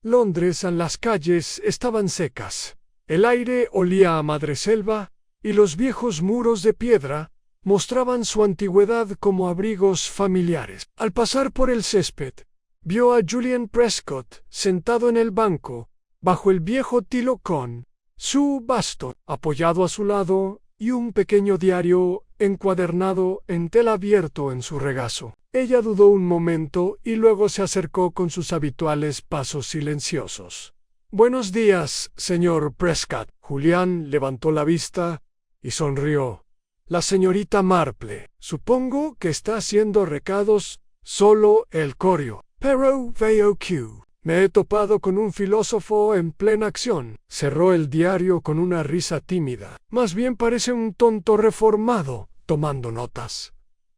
Londres las calles estaban secas, el aire olía a madreselva y los viejos muros de piedra mostraban su antigüedad como abrigos familiares. Al pasar por el césped, vio a Julian Prescott sentado en el banco, bajo el viejo tilo con su bastón apoyado a su lado y un pequeño diario encuadernado en tela abierto en su regazo. Ella dudó un momento y luego se acercó con sus habituales pasos silenciosos. «Buenos días, señor Prescott». Julián levantó la vista y sonrió. «La señorita Marple. Supongo que está haciendo recados solo el corio. Pero veo que me he topado con un filósofo en plena acción». Cerró el diario con una risa tímida. «Más bien parece un tonto reformado, tomando notas.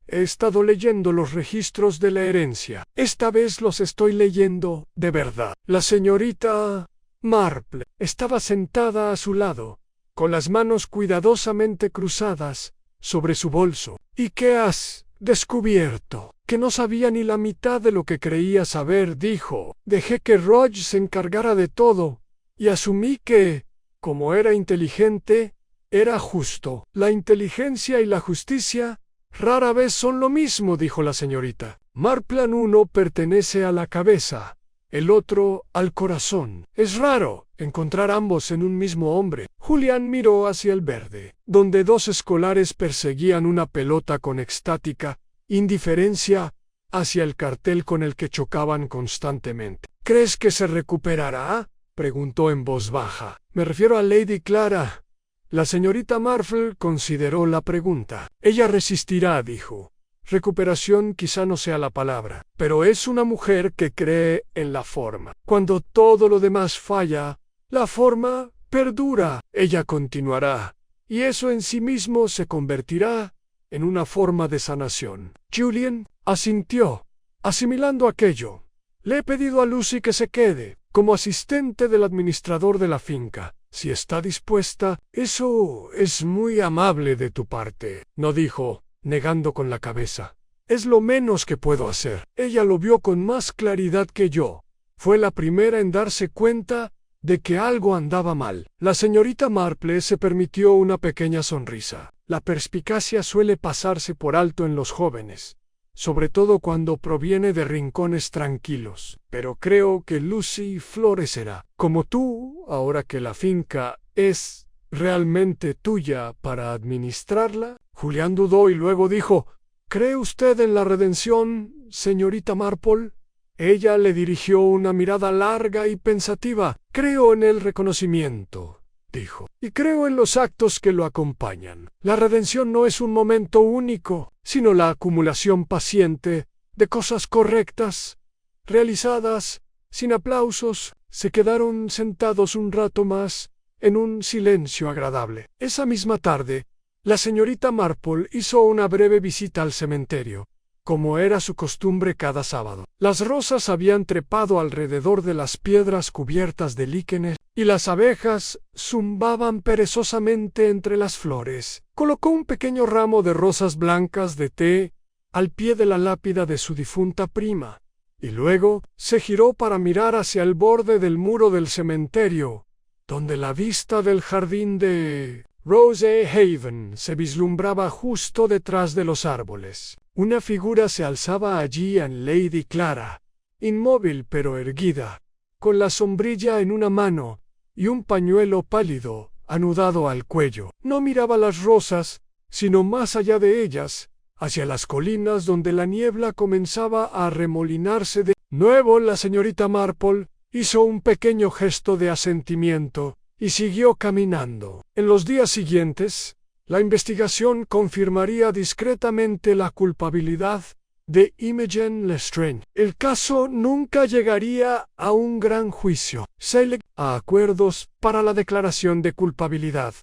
He estado leyendo los registros de la herencia. Esta vez los estoy leyendo de verdad». La señorita Marple estaba sentada a su lado, con las manos cuidadosamente cruzadas sobre su bolso. «¿Y qué has descubierto?» «Que no sabía ni la mitad de lo que creía saber», dijo. «Dejé que Roge se encargara de todo, y asumí que, como era inteligente, era justo». «La inteligencia y la justicia rara vez son lo mismo», dijo la señorita. «Marple, uno pertenece a la cabeza, el otro al corazón. Es raro encontrar ambos en un mismo hombre». Julián miró hacia el verde, donde dos escolares perseguían una pelota con extática indiferencia hacia el cartel con el que chocaban constantemente. «¿Crees que se recuperará?», preguntó en voz baja. «Me refiero a Lady Clara». La señorita Marple consideró la pregunta. «Ella resistirá», dijo. «Recuperación quizá no sea la palabra, pero es una mujer que cree en la forma. Cuando todo lo demás falla, la forma perdura. Ella continuará, y eso en sí mismo se convertirá en una forma de sanación». Julián asintió, asimilando aquello. «Le he pedido a Lucy que se quede, como asistente del administrador de la finca. Si está dispuesta, eso es muy amable de tu parte», no dijo, negando con la cabeza. «Es lo menos que puedo hacer». Ella lo vio con más claridad que yo. Fue la primera en darse cuenta de que algo andaba mal. La señorita Marple se permitió una pequeña sonrisa. La perspicacia suele pasarse por alto en los jóvenes, sobre todo cuando proviene de rincones tranquilos. «Pero creo que Lucy florecerá, como tú, ahora que la finca es realmente tuya para administrarla». Julián dudó y luego dijo: «¿Cree usted en la redención, señorita Marple?». Ella le dirigió una mirada larga y pensativa. «Creo en el reconocimiento», dijo, «y creo en los actos que lo acompañan. La redención no es un momento único, sino la acumulación paciente de cosas correctas, realizadas, sin aplausos». Se quedaron sentados un rato más, en un silencio agradable. Esa misma tarde, la señorita Marple hizo una breve visita al cementerio, como era su costumbre cada sábado. Las rosas habían trepado alrededor de las piedras cubiertas de líquenes, y las abejas zumbaban perezosamente entre las flores. Colocó un pequeño ramo de rosas blancas de té al pie de la lápida de su difunta prima, y luego se giró para mirar hacia el borde del muro del cementerio, donde la vista del jardín de Rosehaven se vislumbraba justo detrás de los árboles. Una figura se alzaba allí en Lady Clara, inmóvil pero erguida, con la sombrilla en una mano y un pañuelo pálido anudado al cuello. No miraba las rosas, sino más allá de ellas, hacia las colinas donde la niebla comenzaba a arremolinarse de nuevo. La señorita Marple hizo un pequeño gesto de asentimiento y siguió caminando. En los días siguientes, la investigación confirmaría discretamente la culpabilidad de Imogen Lestrange. El caso nunca llegaría a un gran juicio. Se llegó a acuerdos para la declaración de culpabilidad,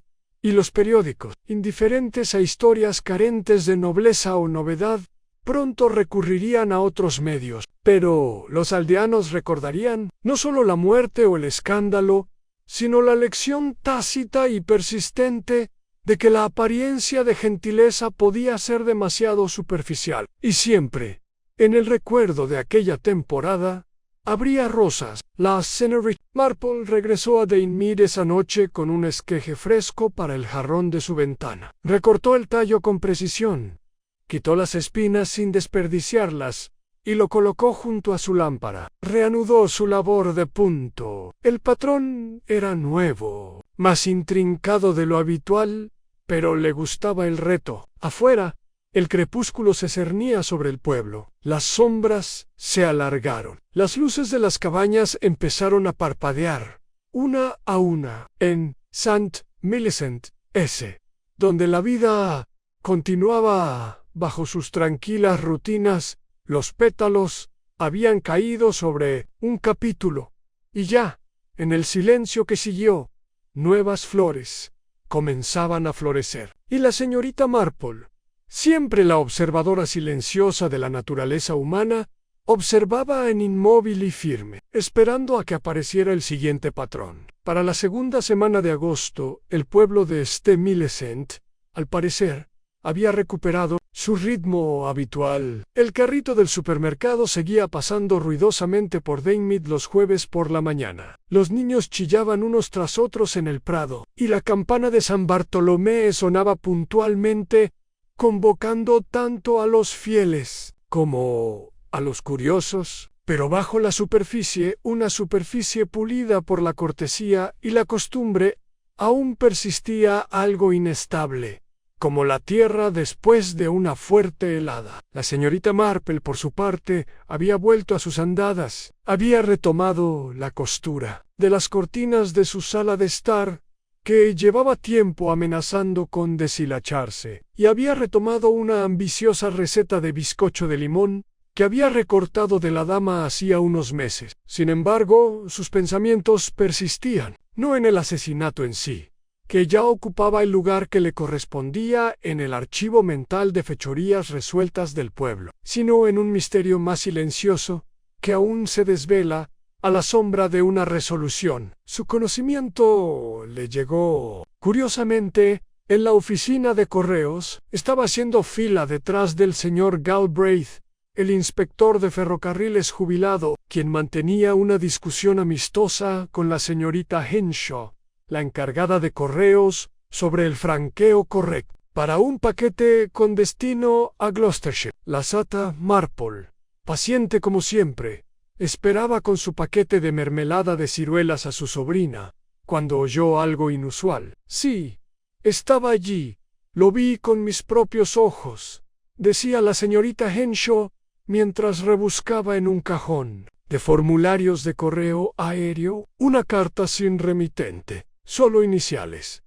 y los periódicos, indiferentes a historias carentes de nobleza o novedad, pronto recurrirían a otros medios. Pero los aldeanos recordarían no solo la muerte o el escándalo, sino la lección tácita y persistente de que la apariencia de gentileza podía ser demasiado superficial. Y siempre, en el recuerdo de aquella temporada, habría rosas. La señorita Marple regresó a Danemead esa noche con un esqueje fresco para el jarrón de su ventana. Recortó el tallo con precisión, quitó las espinas sin desperdiciarlas, y lo colocó junto a su lámpara. Reanudó su labor de punto. El patrón era nuevo, más intrincado de lo habitual, pero le gustaba el reto. Afuera, el crepúsculo se cernía sobre el pueblo. Las sombras se alargaron. Las luces de las cabañas empezaron a parpadear, una a una, en St. Millicent S., donde la vida continuaba bajo sus tranquilas rutinas. Los pétalos habían caído sobre un capítulo, y ya, en el silencio que siguió, nuevas flores comenzaban a florecer. Y la señorita Marple, siempre la observadora silenciosa de la naturaleza humana, observaba en inmóvil y firme, esperando a que apareciera el siguiente patrón. Para la segunda semana de agosto, el pueblo de St. Millicent, al parecer, había recuperado su ritmo habitual. El carrito del supermercado seguía pasando ruidosamente por Danemid los jueves por la mañana. Los niños chillaban unos tras otros en el prado, y la campana de San Bartolomé sonaba puntualmente, convocando tanto a los fieles como a los curiosos. Pero bajo la superficie, una superficie pulida por la cortesía y la costumbre, aún persistía algo inestable, como la tierra después de una fuerte helada. La señorita Marple, por su parte, había vuelto a sus andadas. Había retomado la costura de las cortinas de su sala de estar, que llevaba tiempo amenazando con deshilacharse, y había retomado una ambiciosa receta de bizcocho de limón que había recortado de la dama hacía unos meses. Sin embargo, sus pensamientos persistían, no en el asesinato en sí, que ya ocupaba el lugar que le correspondía en el archivo mental de fechorías resueltas del pueblo, sino en un misterio más silencioso, que aún se desvela a la sombra de una resolución. Su conocimiento le llegó. Curiosamente, en la oficina de correos, estaba haciendo fila detrás del señor Galbraith, el inspector de ferrocarriles jubilado, quien mantenía una discusión amistosa con la señorita Henshaw, la encargada de correos, sobre el franqueo correcto para un paquete con destino a Gloucestershire. La sata Marple, paciente como siempre, esperaba con su paquete de mermelada de ciruelas a su sobrina, cuando oyó algo inusual. Sí, estaba allí, lo vi con mis propios ojos, decía la señorita Henshaw, mientras rebuscaba en un cajón de formularios de correo aéreo una carta sin remitente, solo iniciales,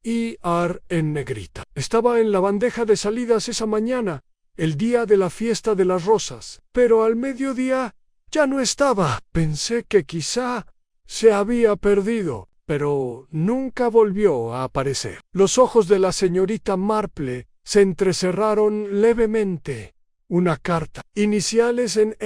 I.R. en negrita. Estaba en la bandeja de salidas esa mañana, el día de la fiesta de las rosas, pero al mediodía ya no estaba. Pensé que quizá se había perdido, pero nunca volvió a aparecer. Los ojos de la señorita Marple se entrecerraron levemente. Una carta, iniciales en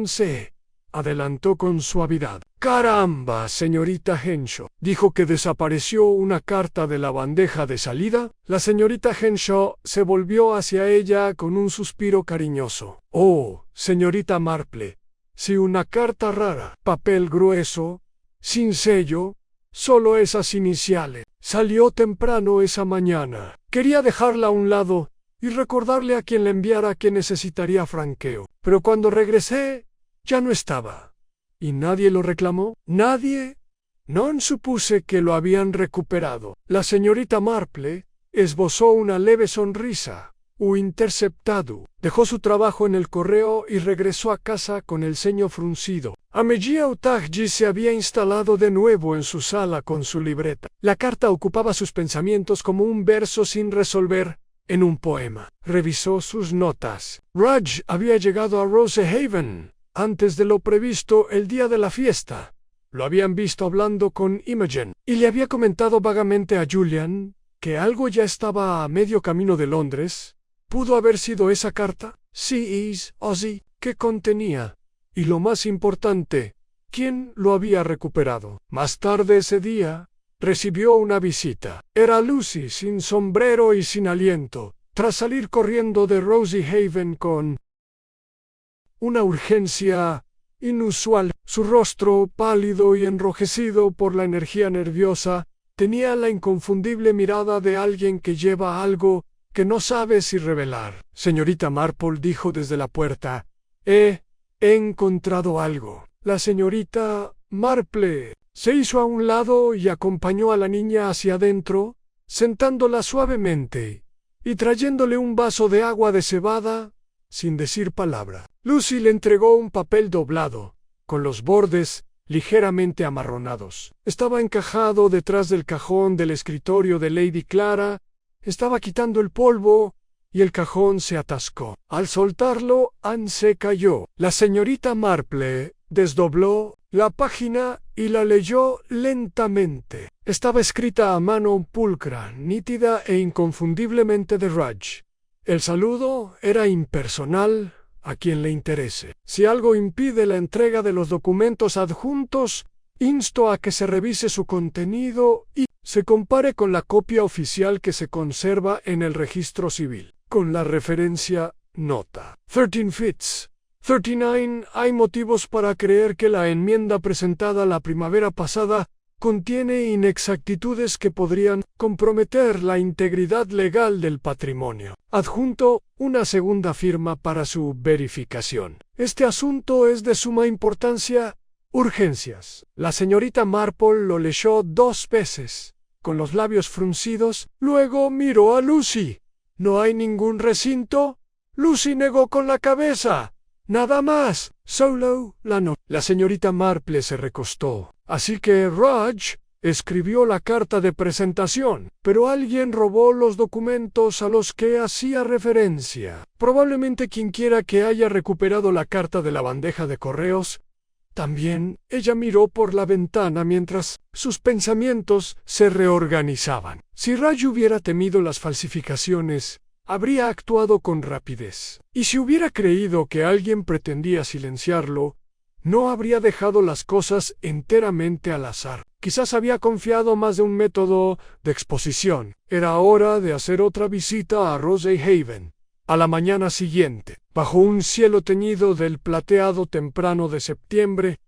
C, adelantó con suavidad. «Caramba, señorita Henshaw», dijo que desapareció una carta de la bandeja de salida. La señorita Henshaw se volvió hacia ella con un suspiro cariñoso. «Oh, señorita Marple, si una carta rara, papel grueso, sin sello, solo esas iniciales. Salió temprano esa mañana. Quería dejarla a un lado y recordarle a quien la enviara que necesitaría franqueo. Pero cuando regresé, ya no estaba. ¿Y nadie lo reclamó? ¿Nadie? No supuse que lo habían recuperado». La señorita Marple esbozó una leve sonrisa. Interceptado. Dejó su trabajo en el correo y regresó a casa con el ceño fruncido. Amelia Utaggi se había instalado de nuevo en su sala con su libreta. La carta ocupaba sus pensamientos como un verso sin resolver en un poema. Revisó sus notas. Rudge había llegado a Rosehaven antes de lo previsto el día de la fiesta. Lo habían visto hablando con Imogen, y le había comentado vagamente a Julian que algo ya estaba a medio camino de Londres. ¿Pudo haber sido esa carta? Sí, Ozzy, ¿qué contenía? Y lo más importante, ¿quién lo había recuperado? Más tarde ese día, recibió una visita. Era Lucy, sin sombrero y sin aliento, tras salir corriendo de Rosehaven con una urgencia inusual. Su rostro, pálido y enrojecido por la energía nerviosa, tenía la inconfundible mirada de alguien que lleva algo que no sabe si revelar. «Señorita Marple», dijo desde la puerta, He encontrado algo. La señorita Marple se hizo a un lado y acompañó a la niña hacia adentro, sentándola suavemente y trayéndole un vaso de agua de cebada, sin decir palabra. Lucy le entregó un papel doblado, con los bordes ligeramente amarronados. Estaba encajado detrás del cajón del escritorio de Lady Clara. Estaba quitando el polvo y el cajón se atascó. Al soltarlo, Anne se cayó. La señorita Marple desdobló la página y la leyó lentamente. Estaba escrita a mano pulcra, nítida e inconfundiblemente de Rudge. El saludo era impersonal, a quien le interese. Si algo impide la entrega de los documentos adjuntos, insto a que se revise su contenido y se compare con la copia oficial que se conserva en el registro civil, con la referencia nota 13 Fitz. 39. Hay motivos para creer que la enmienda presentada la primavera pasada contiene inexactitudes que podrían comprometer la integridad legal del patrimonio. Adjunto una segunda firma para su verificación. Este asunto es de suma importancia. Urgencias. La señorita Marple lo leyó 2 veces, con los labios fruncidos, luego miró a Lucy. ¿No hay ningún recinto? Lucy negó con la cabeza. Nada más. Solo la nota. La señorita Marple se recostó. Así que Rudge escribió la carta de presentación, pero alguien robó los documentos a los que hacía referencia. Probablemente quienquiera que haya recuperado la carta de la bandeja de correos. También ella miró por la ventana mientras sus pensamientos se reorganizaban. Si Rudge hubiera temido las falsificaciones, habría actuado con rapidez. Y si hubiera creído que alguien pretendía silenciarlo, no habría dejado las cosas enteramente al azar. Quizás había confiado más de un método de exposición. Era hora de hacer otra visita a Rosehaven. A la mañana siguiente, bajo un cielo teñido del plateado temprano de septiembre,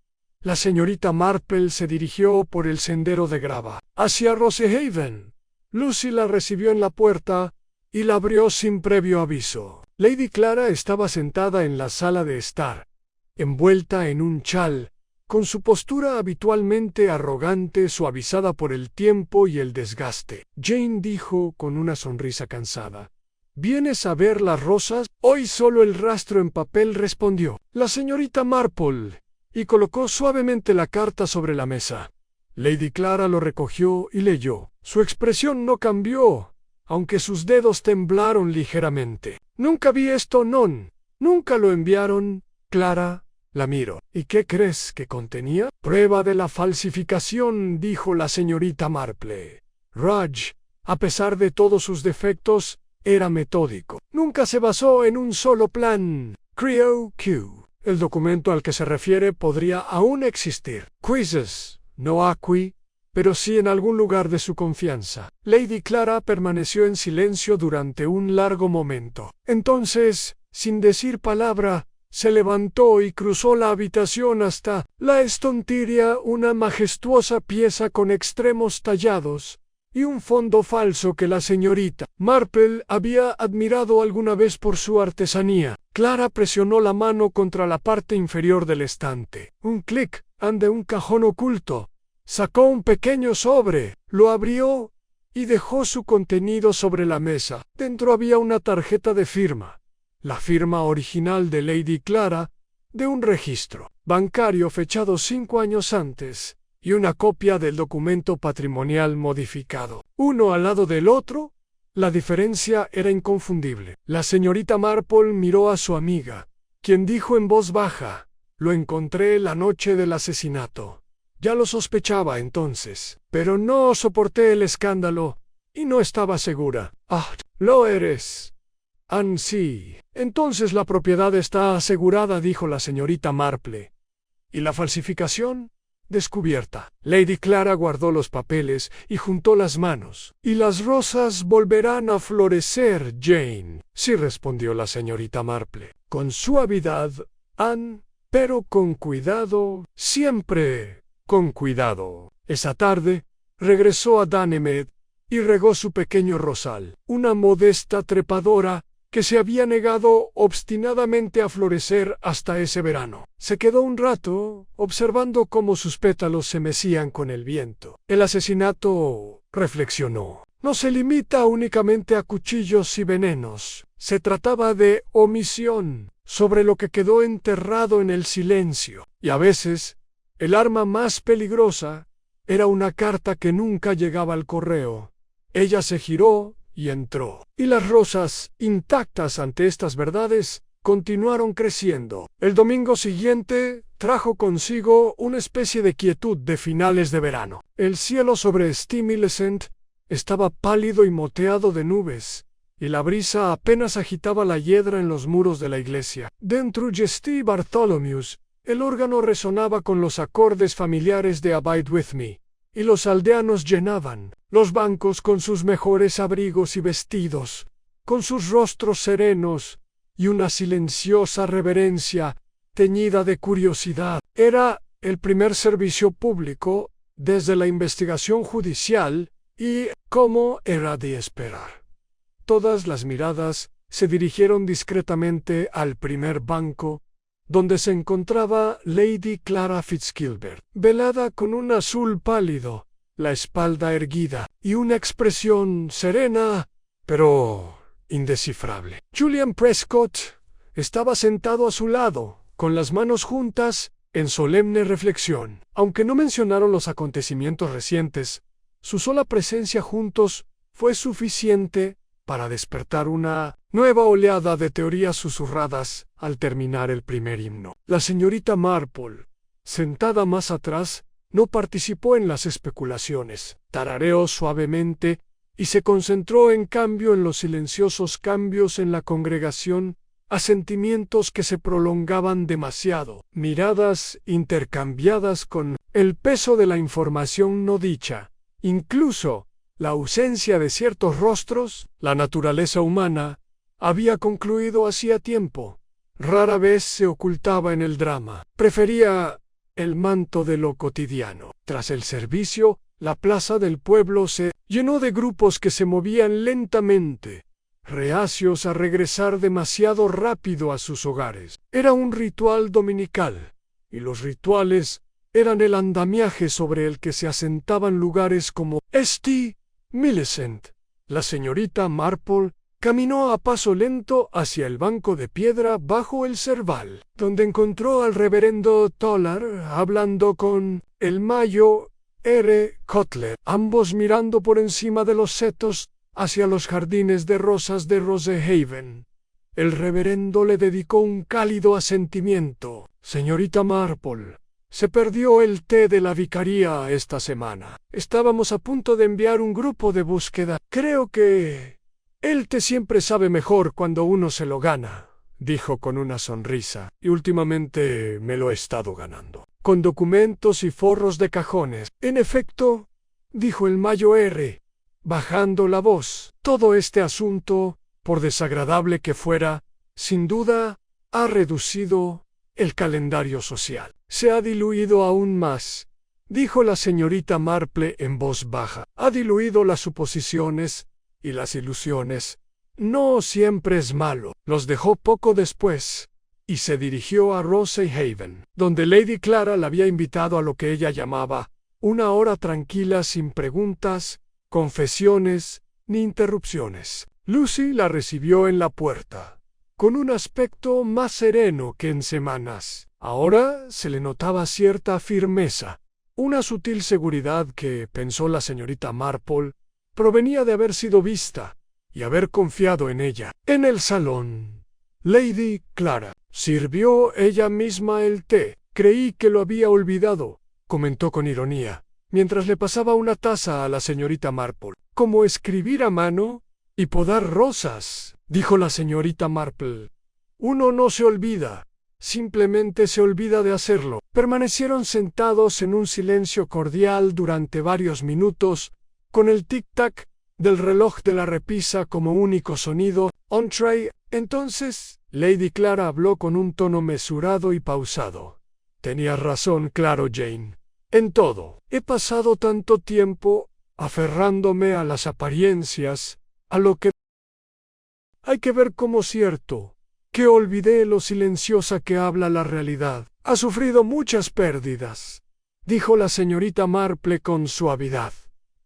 la señorita Marple se dirigió por el sendero de grava hacia Rosehaven. Lucy la recibió en la puerta y la abrió sin previo aviso. Lady Clara estaba sentada en la sala de estar, envuelta en un chal, con su postura habitualmente arrogante suavizada por el tiempo y el desgaste. Jane dijo con una sonrisa cansada: ¿Vienes a ver las rosas? Hoy solo el rastro en papel, respondió la señorita Marple, y colocó suavemente la carta sobre la mesa. Lady Clara lo recogió y leyó. Su expresión no cambió, aunque sus dedos temblaron ligeramente. Nunca vi esto, non. Nunca lo enviaron. Clara la miró. ¿Y qué crees que contenía? Prueba de la falsificación, dijo la señorita Marple. Rudge, a pesar de todos sus defectos, era metódico. Nunca se basó en un solo plan. Creo que el documento al que se refiere podría aún existir. Quizzes, no aquí, pero sí en algún lugar de su confianza. Lady Clara permaneció en silencio durante un largo momento. Entonces, sin decir palabra, se levantó y cruzó la habitación hasta la estantería, una majestuosa pieza con extremos tallados y un fondo falso que la señorita Marple había admirado alguna vez por su artesanía. Clara presionó la mano contra la parte inferior del estante. Un clic, ante un cajón oculto. Sacó un pequeño sobre, lo abrió y dejó su contenido sobre la mesa. Dentro había una tarjeta de firma, la firma original de Lady Clara, de un registro bancario fechado 5 años antes, y una copia del documento patrimonial modificado. Uno al lado del otro, la diferencia era inconfundible. La señorita Marple miró a su amiga, quien dijo en voz baja: «Lo encontré la noche del asesinato. Ya lo sospechaba entonces, pero no soporté el escándalo y no estaba segura». «Ah, lo eres». «Anne, sí. Entonces la propiedad está asegurada», dijo la señorita Marple. «¿Y la falsificación?» «Descubierta». Lady Clara guardó los papeles y juntó las manos. «¿Y las rosas volverán a florecer, Jane?» «Sí», respondió la señorita Marple. «Con suavidad, Anne, pero con cuidado, siempre con cuidado». Esa tarde regresó a Danemed y regó su pequeño rosal. Una modesta trepadora que se había negado obstinadamente a florecer hasta ese verano. Se quedó un rato observando cómo sus pétalos se mecían con el viento. El asesinato, reflexionó, no se limita únicamente a cuchillos y venenos. Se trataba de omisión sobre lo que quedó enterrado en el silencio. Y a veces, el arma más peligrosa era una carta que nunca llegaba al correo. Ella se giró y entró. Y las rosas, intactas ante estas verdades, continuaron creciendo. El domingo siguiente trajo consigo una especie de quietud de finales de verano. El cielo sobre Stuyvesant estaba pálido y moteado de nubes, y la brisa apenas agitaba la hiedra en los muros de la iglesia. Dentro de St. Bartholomew's, el órgano resonaba con los acordes familiares de Abide With Me, y los aldeanos llenaban los bancos con sus mejores abrigos y vestidos, con sus rostros serenos y una silenciosa reverencia teñida de curiosidad. Era el primer servicio público desde la investigación judicial y, como era de esperar, todas las miradas se dirigieron discretamente al primer banco, donde se encontraba Lady Clara Fitzgilbert, velada con un azul pálido, la espalda erguida, y una expresión serena, pero indescifrable. Julian Prescott estaba sentado a su lado, con las manos juntas, en solemne reflexión. Aunque no mencionaron los acontecimientos recientes, su sola presencia juntos fue suficiente para despertar una nueva oleada de teorías susurradas al terminar el primer himno. La señorita Marple, sentada más atrás, no participó en las especulaciones. Tarareó suavemente y se concentró en cambio en los silenciosos cambios en la congregación, asentimientos que se prolongaban demasiado, miradas intercambiadas con el peso de la información no dicha, incluso la ausencia de ciertos rostros. La naturaleza humana había concluido hacía tiempo. Rara vez se ocultaba en el drama. Prefería el manto de lo cotidiano. Tras el servicio, la plaza del pueblo se llenó de grupos que se movían lentamente, reacios a regresar demasiado rápido a sus hogares. Era un ritual dominical, y los rituales eran el andamiaje sobre el que se asentaban lugares como St. Millicent. La señorita Marple caminó a paso lento hacia el banco de piedra bajo el cerval, donde encontró al reverendo Toller hablando con el Mayo R. Cutler, ambos mirando por encima de los setos hacia los jardines de rosas de Rosehaven. El reverendo le dedicó un cálido asentimiento. Señorita Marple, se perdió el té de la vicaría esta semana. Estábamos a punto de enviar un grupo de búsqueda. Creo que el té siempre sabe mejor cuando uno se lo gana, dijo con una sonrisa, y últimamente me lo he estado ganando, con documentos y forros de cajones. En efecto, dijo el Mayo R., bajando la voz, todo este asunto, por desagradable que fuera, sin duda, ha reducido el calendario social. Se ha diluido aún más, dijo la señorita Marple en voz baja. Ha diluido las suposiciones y las ilusiones. No siempre es malo. Los dejó poco después y se dirigió a Rosehaven, donde Lady Clara la había invitado a lo que ella llamaba una hora tranquila sin preguntas, confesiones ni interrupciones. Lucy la recibió en la puerta, con un aspecto más sereno que en semanas. Ahora se le notaba cierta firmeza, una sutil seguridad que, pensó la señorita Marple, provenía de haber sido vista y haber confiado en ella. En el salón, Lady Clara sirvió ella misma el té. Creí que lo había olvidado, comentó con ironía, mientras le pasaba una taza a la señorita Marple. ¿Cómo escribir a mano y podar rosas?, dijo la señorita Marple. Uno no se olvida, simplemente se olvida de hacerlo. Permanecieron sentados en un silencio cordial durante varios minutos, con el tic-tac del reloj de la repisa como único sonido. Entree. Entonces, Lady Clara habló con un tono mesurado y pausado. Tenías razón, claro, Jane. En todo. He pasado tanto tiempo aferrándome a las apariencias, a lo que Hay que ver como cierto, que olvidé lo silenciosa que habla la realidad. Ha sufrido muchas pérdidas, dijo la señorita Marple con suavidad.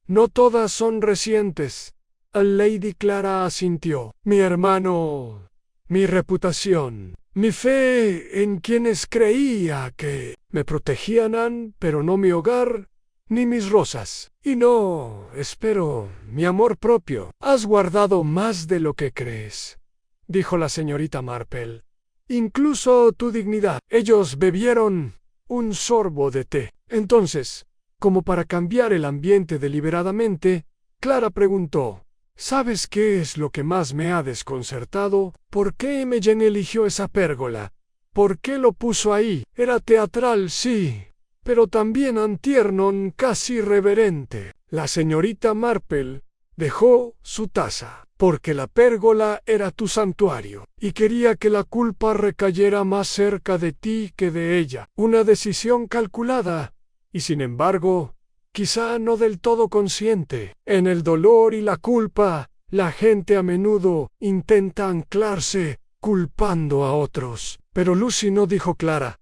No todas son recientes. Lady Clara asintió. Mi hermano, mi reputación, mi fe en quienes creía que me protegían, pero no mi hogar, ni mis rosas. Y no, espero, mi amor propio. Has guardado más de lo que crees, dijo la señorita Marple. Incluso tu dignidad. Ellos bebieron un sorbo de té. Entonces, como para cambiar el ambiente deliberadamente, Clara preguntó: ¿Sabes qué es lo que más me ha desconcertado? ¿Por qué Imogen eligió esa pérgola? ¿Por qué lo puso ahí? Era teatral, sí, pero también tierno, casi reverente. La señorita Marple dejó su taza. Porque la pérgola era tu santuario, y quería que la culpa recayera más cerca de ti que de ella. Una decisión calculada, y sin embargo, quizá no del todo consciente. En el dolor y la culpa, la gente a menudo intenta anclarse, culpando a otros. Pero Lucy no dijo Clara.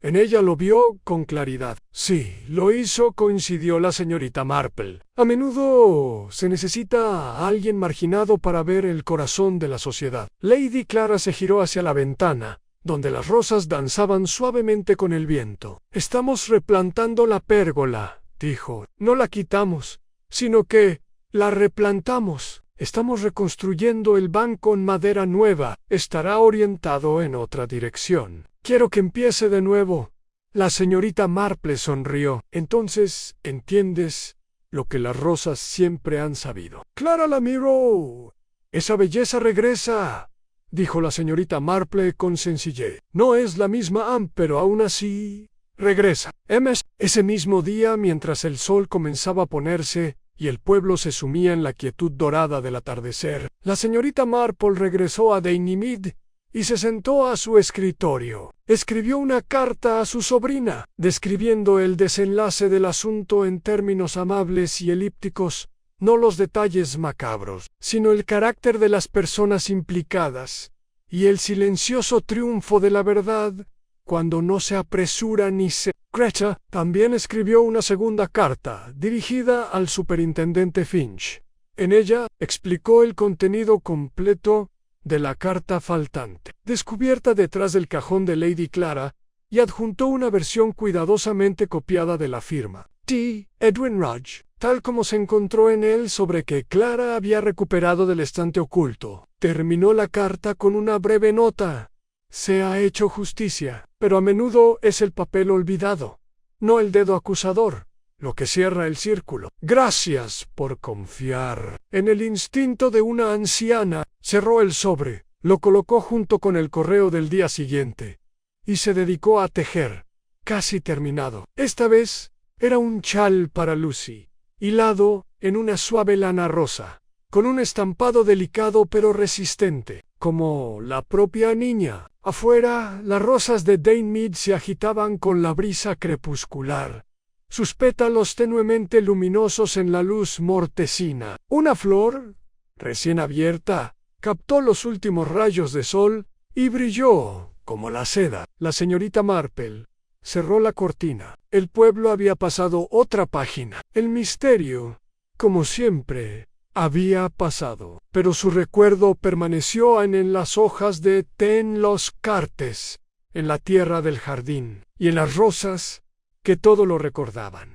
En ella lo vio con claridad. Sí, lo hizo, coincidió la señorita Marple. A menudo se necesita a alguien marginado para ver el corazón de la sociedad. Lady Clara se giró hacia la ventana, donde las rosas danzaban suavemente con el viento. Estamos replantando la pérgola, dijo. No la quitamos, sino que la replantamos. Estamos reconstruyendo el banco en madera nueva. Estará orientado en otra dirección. Quiero que empiece de nuevo. La señorita Marple sonrió. Entonces, ¿entiendes lo que las rosas siempre han sabido? Clara la miró. Esa belleza regresa, dijo la señorita Marple con sencillez. No es la misma Anne, pero aún así regresa. Ese mismo día, mientras el sol comenzaba a ponerse y el pueblo se sumía en la quietud dorada del atardecer, la señorita Marple regresó a Dignimid y se sentó a su escritorio. Escribió una carta a su sobrina, describiendo el desenlace del asunto en términos amables y elípticos, no los detalles macabros, sino el carácter de las personas implicadas, y el silencioso triunfo de la verdad, cuando no se apresura ni se... Greta también escribió una segunda carta, dirigida al superintendente Finch. En ella explicó el contenido completo de la carta faltante, descubierta detrás del cajón de Lady Clara, y adjuntó una versión cuidadosamente copiada de la firma T. Edwin Rudge, tal como se encontró en él, sobre que Clara había recuperado del estante oculto. Terminó la carta con una breve nota. Se ha hecho justicia, pero a menudo es el papel olvidado, no el dedo acusador, lo que cierra el círculo. Gracias por confiar en el instinto de una anciana. Cerró el sobre, lo colocó junto con el correo del día siguiente, y se dedicó a tejer, casi terminado. Esta vez era un chal para Lucy, hilado en una suave lana rosa, con un estampado delicado pero resistente, como la propia niña. Afuera, las rosas de Dignimid se agitaban con la brisa crepuscular, sus pétalos tenuemente luminosos en la luz mortecina. Una flor, recién abierta, captó los últimos rayos de sol y brilló como la seda. La señorita Marple cerró la cortina. El pueblo había pasado otra página. El misterio, como siempre, había pasado, pero su recuerdo permaneció en las hojas de Ten los Cartes, en la tierra del jardín, y en las rosas que todo lo recordaban.